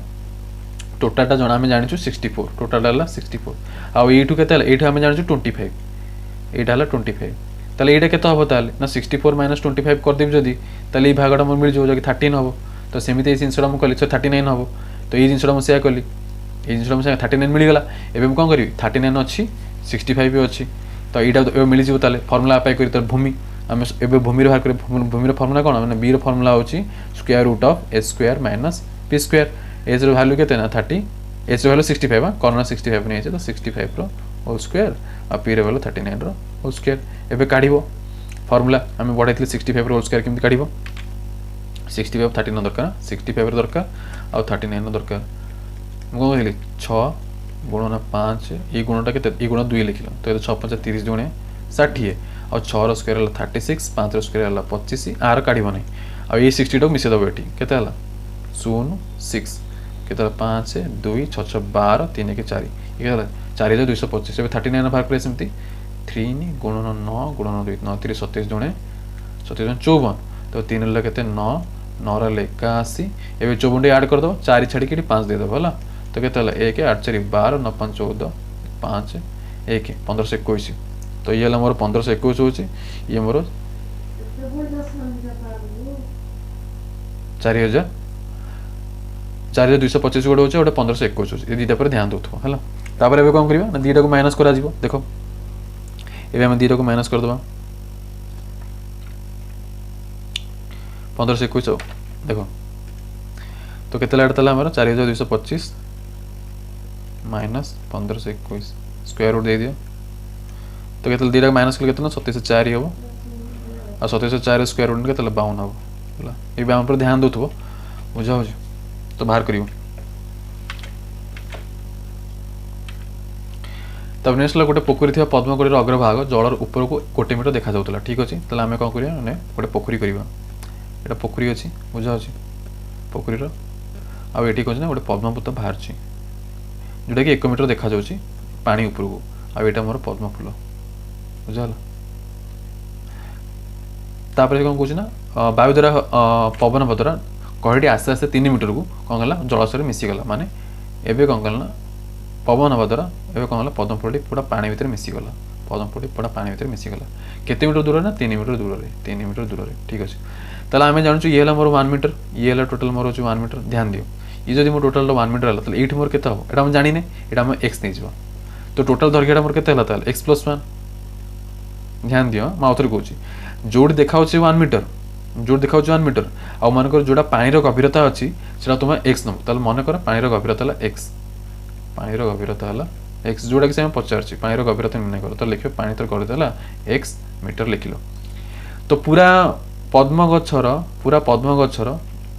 टोटालटा जना हम जानिछु 64 टोटाल हला 64 आ एठु केते हला एठु हम जानिछु 25 एठा हला 25 ताले एटा केते हबो ताले ना 64 माइनस 25 कर देब जदि ताले ई भागटा मोर मिल जो जकि 13 हबो तो सेमिते ई जिनसरा हम कहले 39 हबो तो ई जिनसरा हम सेया कहली ये जिन मुझे 39 मिलगला एवं कौन करी 39 अच्छी 65 भी अच्छी तो यहाँ मिल जाए फर्मुला अप्लाई कर भूमि आम ए भूमि बाहर कर भूमि फर्मुला कौन मैंने बी फर्मुला हूँ square root of H square minus P square H value के 30 एच वैल्यू 65 कर्ण 65 नहीं तो 65 होल स्क्वायर आ पी वैल्यू 39 होल स्क्वायर एवं काढ़ फर्मुला आम बढ़ाई 65 होल स्क्वायर केमती काढ़ 65 39 दरकार 65 दरकार आ 39 दरकार मुझे कहली 6 गुणन 5 ये गुणटा के गुण 2 लिखिल तो ये 6 5 30 गुणे 60 और 6 स्क्वायर है 36 5 स्क्वायर है 25 आर काढ़ नहीं आ ये 60 मिसेदेव ये केते 0 6 के 5 2 6 6 12 3 के 4 ये 4225 39 बाहर कर सेमती 3 गुणन 9 गुणन 2 9 3 27 जुणे 27 54 तो 3 के 9 9 81 एवं 54 आड करदे 4 छाड़ी 5 देदेव है तो केते 1 8 4 12 9 5 14 5 1 1521 तो ये मोर 1521 हो ये मोर 4000 4225 गोटे होचे गोटे 1521 होचे ये दुटा पर ध्यान दउथो हला तापर एबे कोन करबा ना दुटा को माइनस करा जीवो देखो एबे हम दुटा को माइनस कर दबा 1521 देखो तो केते लाड तला हमर 4225 माइनस 1521 स्क्वायर रूट दे दियो तो केते दुटा माइनस कर केते ना 27 4 हो आ 27 4 स्क्वायर रूट केते 52 हो हला ए बे हम पर ध्यान दउथो बुझा हो तो बाहर करियो तब नेक्स्ट गोटे पोखरी थी पद्मकोड़ी अग्रभाग जलर ऊपर को 1 मीटर देखा जाउतला ठीक अछि तले आमे कोन करिया माने गोटे पोखरी करिवा एटा पोखरी अछि बुझा अछि पोखरी रो आ एठी कोन ना गोटे पद्मपुत बाहर छी जोटा कि 1 मीटर देखा जाउची पानी ऊपर को आ एटा मोर पद्म फूल बुझाला तापर कोन कहू ना वायु द्वारा पवन द्वारा कहीटी आस्ते आस्ते 3 मीटर को कौन गला जलाशय मिसीगला माने एबे कौन गला पवन हवा द्वारा एबे कौन गला पद्मफूलटी पूरा पानी भीतर मिसीगला पद्मफूलटी पूरा पानी भीतर मिसीगला केते मीटर दूर ना 3 मीटर दूर रे 3 मीटर दूर रे ठीक अछि तले आमे जानछु ये हला मोर 1 मीटर ये हला टोटल मोर 1 मीटर ध्यान दियो ये जदि मोर टोटल 1 मीटर हला तले 8 मोर केते हो एटा हम जानि ने एटा हम x नै जबा तो टोटल दर्घ्यटा मोर केते हला तले x + 1 ध्यान दियो मा उतर कहूची जोड देखाउ छै 1 मीटर जोड़ देखा 1 मीटर आ मानकर जोड़ा पानी गभीरता अच्छी से तुम एक्स नब ताल मन कर पानी गभीरता है एक्स पानी गभीरता है एक्स जोड़ा कि पचार पानी गभीरता निर्णय कर तो लिख पानी तर गभीरता एक्स मीटर लिखिल तो पूरा पद्म गछर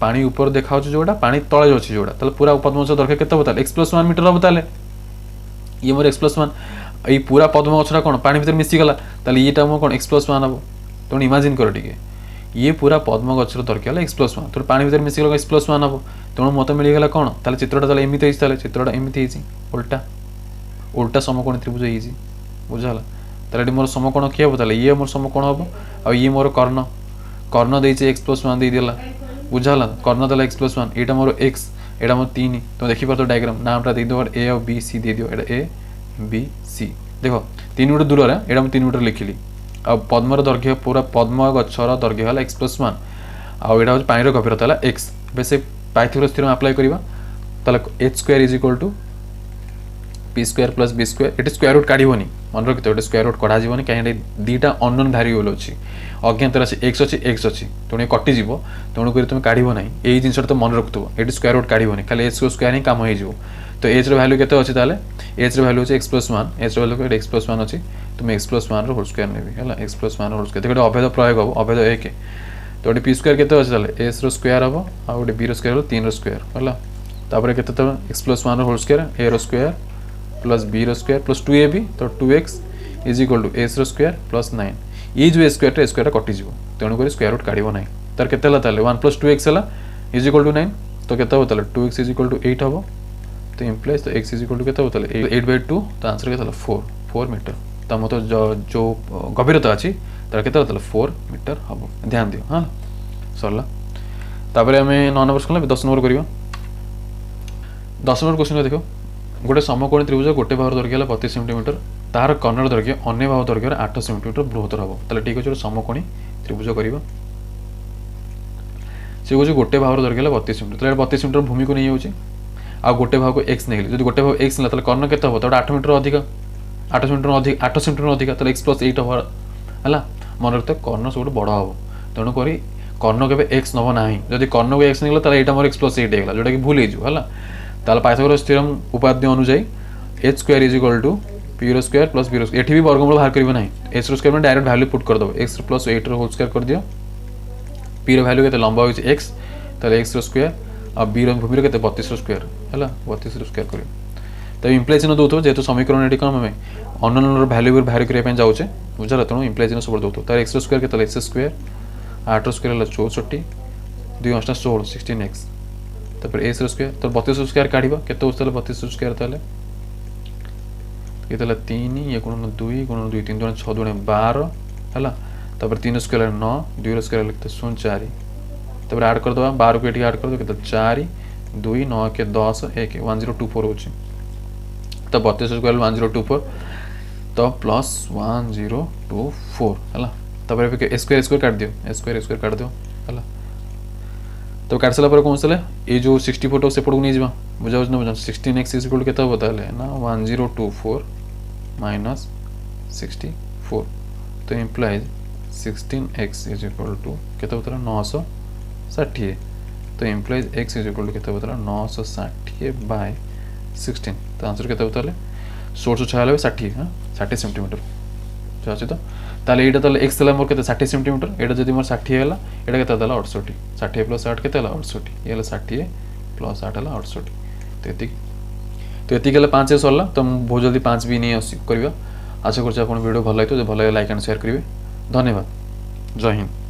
पानी ऊपर देखा जोड़ा पानी तले अच्छी जोड़ा पूरा पद्म गछ दरकार केते बताले x + 1 मीटर हम बताले ये मोर x + 1 ये पूरा पद्म गछरा कोन पानी भीतर मिसी गला ताले येटा मो कोन x + 1 हबो तो इमेजिन कर टिके ये पूरा पद्म गछर दरकार x + 1 तो पानी भीतर मिसी गला x + 1 हबो तो मत मिल गला कोन ताले चित्रटा ताले एमिति हिस ताले चित्रटा एमिति हिस उल्टा उल्टा समकोण त्रिभुज हिस बुझाला ताले मोर समकोण के हबो ताले ये मोर समकोण हबो आ ये मोर कर्ण कर्ण देइछे x + 1 दे दिला बुझाला कर्ण ताले x + 1 एटा मोर x एटा मोर 3 तो देखि परतो डायग्राम नामटा दे दो a और b c दे दियो एटा a b c देखो 3 मीटर दूर रे एटा हम 3 मीटर लिखिली आ पद्मर दैर्घ्य पूरा पद्म गछर दैर्घ्य हला x + 1 आ एटा हो पानी रो गभीरता हला x बेसे पाइथागोरस थ्योरम अप्लाई करिवा ताले h² = p² + b²। Eighty square root काढिबोनी मन रखितो एटी स्क्वायर रूट कढा जीवनी काहे दीटा अननोन वेरिएबल अछि अज्ञात राशि x अछि तोने कटि जीवो तोने करी तुम काढिबो नाही एई जिंसटा तो मन रखतो एटी स्क्वायर रूट काढिबोनी खाली h को स्क्वायर ही काम होई जीवो तो h रो वैल्यू केते अछि ताले h रो वैल्यू अछि x + 1 h रो वैल्यू x + 1 अछि तुम x + 1 रो होल स्क्वायर नेबी हला x + 1 रो होल स्क्वायर देखो अभेद प्रयोग हो अभेद 1 तो एटी p² केते अछि ताले s रो स्क्वायर हबो आ ओटी b रो स्क्वायर हो 3 रो स्क्वायर हला तापर केते तो x + 1 रो होल स्क्वायर a रो स्क्वायर प्लस b रो स्क्वायर प्लस 2ab तो 2x = s रो स्क्वायर प्लस 9 ये जो स्क्वायर कटि जीवो तेणु करी स्क्वायर रूट काढिबो नाही तार केते हला ताले 1 + 2x हला = 9 तो केते हो ताले 2x = 8 हबो तो इंप्लाइज तो x = केते हो ताले 8/2 तो आंसर केते हला 4 मीटर त मतो जो गभीरता अछि तार केते ताले 4 मीटर हबो ध्यान दियो हां सरला तापर हमें 9 नंबर करला 10 नंबर करियो 10 नंबर क्वेश्चन देखो गोटे समकोणी त्रिभुज गोटे बाहर दैर्घ्य 32 सेंटीमीटर तार कर्णर दैर्घ्य अन्य बाहु दैर्घ्य 8 सेंटीमीटर बृहत्तर हम ताले ठीक अछि समकोणी त्रिभुज करिबा से गोटे गोटे बाहु दैर्घ्य 32 सेंटीमीटर ताले 32 सेंटीमीटर भूमि को नहीं होछि आ गोटे बाहु को x नेली जदि गोटे बाहु x नला ताले कर्ण केते हो तो 8 मीटर अधिक 8 सेंटीमीटर अधिक 8 सेंटीमीटर अधिक ताले x + 8 हो हला मन रखते कर्ण सब बड़ हम तेणुक कर्ण के एक्स नब ना जदि कर्ण को एक्स नहीं ये मोर एक्स प्लस 8 होगा जोटा कि भूल है पाइथागोरस थ्योरम उपाद्य अनुଯାयी H square is equal to P रो स्क्वायर प्लस बी रो स्क्वायर। एठी भी वर्गमूल बाहर करबो नहीं एच रो स्क्वायर में डायरेक्ट वैल्यू पुट कर दो एक्स प्लस 8 रो होल स्क्वायर कर दियो पी रो वैल्यू केते लंबा होइछ एक्स ताले एक्स रो स्क्वायर आ बी रो भूमि रो केते 32 रो स्क्वायर हैला 32 रो स्क्वायर करियो त इम्प्लाय चिन्ह दोतो जेतु समीकरण एठी कम हमें अननोन रो वैल्यू बाहर करिया पे जाउछे बुझला तणो इम्प्लाय चिन्ह सब दोतो तार एक्स रो स्क्वायर केते एक्स स्क्वायर 8 रो स्क्वायर 64 2 8 16 16x तापर एस रो स्क्वायर तो 32 रो स्क्वायर काढिबा केते होतले 32 रो स्क्वायर ताले ये 3 ये गुणन 2 3 दुणे 6 दुणे 12 हैला तापर 3 स्क्वायर 9 2 रो स्क्वायर लिखते 0 तापर ऐड कर दवा 12 को एठी ऐड कर दो केते 4 2 9 के 10 1 1024 होची तो 32 स्क्वायर 1024 तो प्लस 1024 हैला तापर ए स्क्वायर काट दियो ए स्क्वायर काट दियो हैला तो काट सारा पर कौन सा ये जो 64 से पड़ो नहीं जीवा बुझाउछ न बुझा 16x इज इक्वल टू केता बताले ना 1024 माइनस 64 तो implies 16x is equal to केता बताला 960 तो implies x is equal to केता बताला 960 बाय 16 तो आंसर केता बताले 1696 60 हां 60 सेंटीमीटर चाची तो ताले एटा ताले x तला मोर केते 60 सेंटीमीटर एटा जदी मोर 60 हैला एटा केता ताला 68 60 प्लस 8 केते हैला 68 ये हैला 60 प्लस 8 हैला 68 तो एति गेला 5 सरला तो बहुत जल्दी 5 भी नहीं करबा आशा करछ आपन वीडियो भल लागतो जे भल लाइक एंड शेयर करिवे धन्यवाद जय हिंद।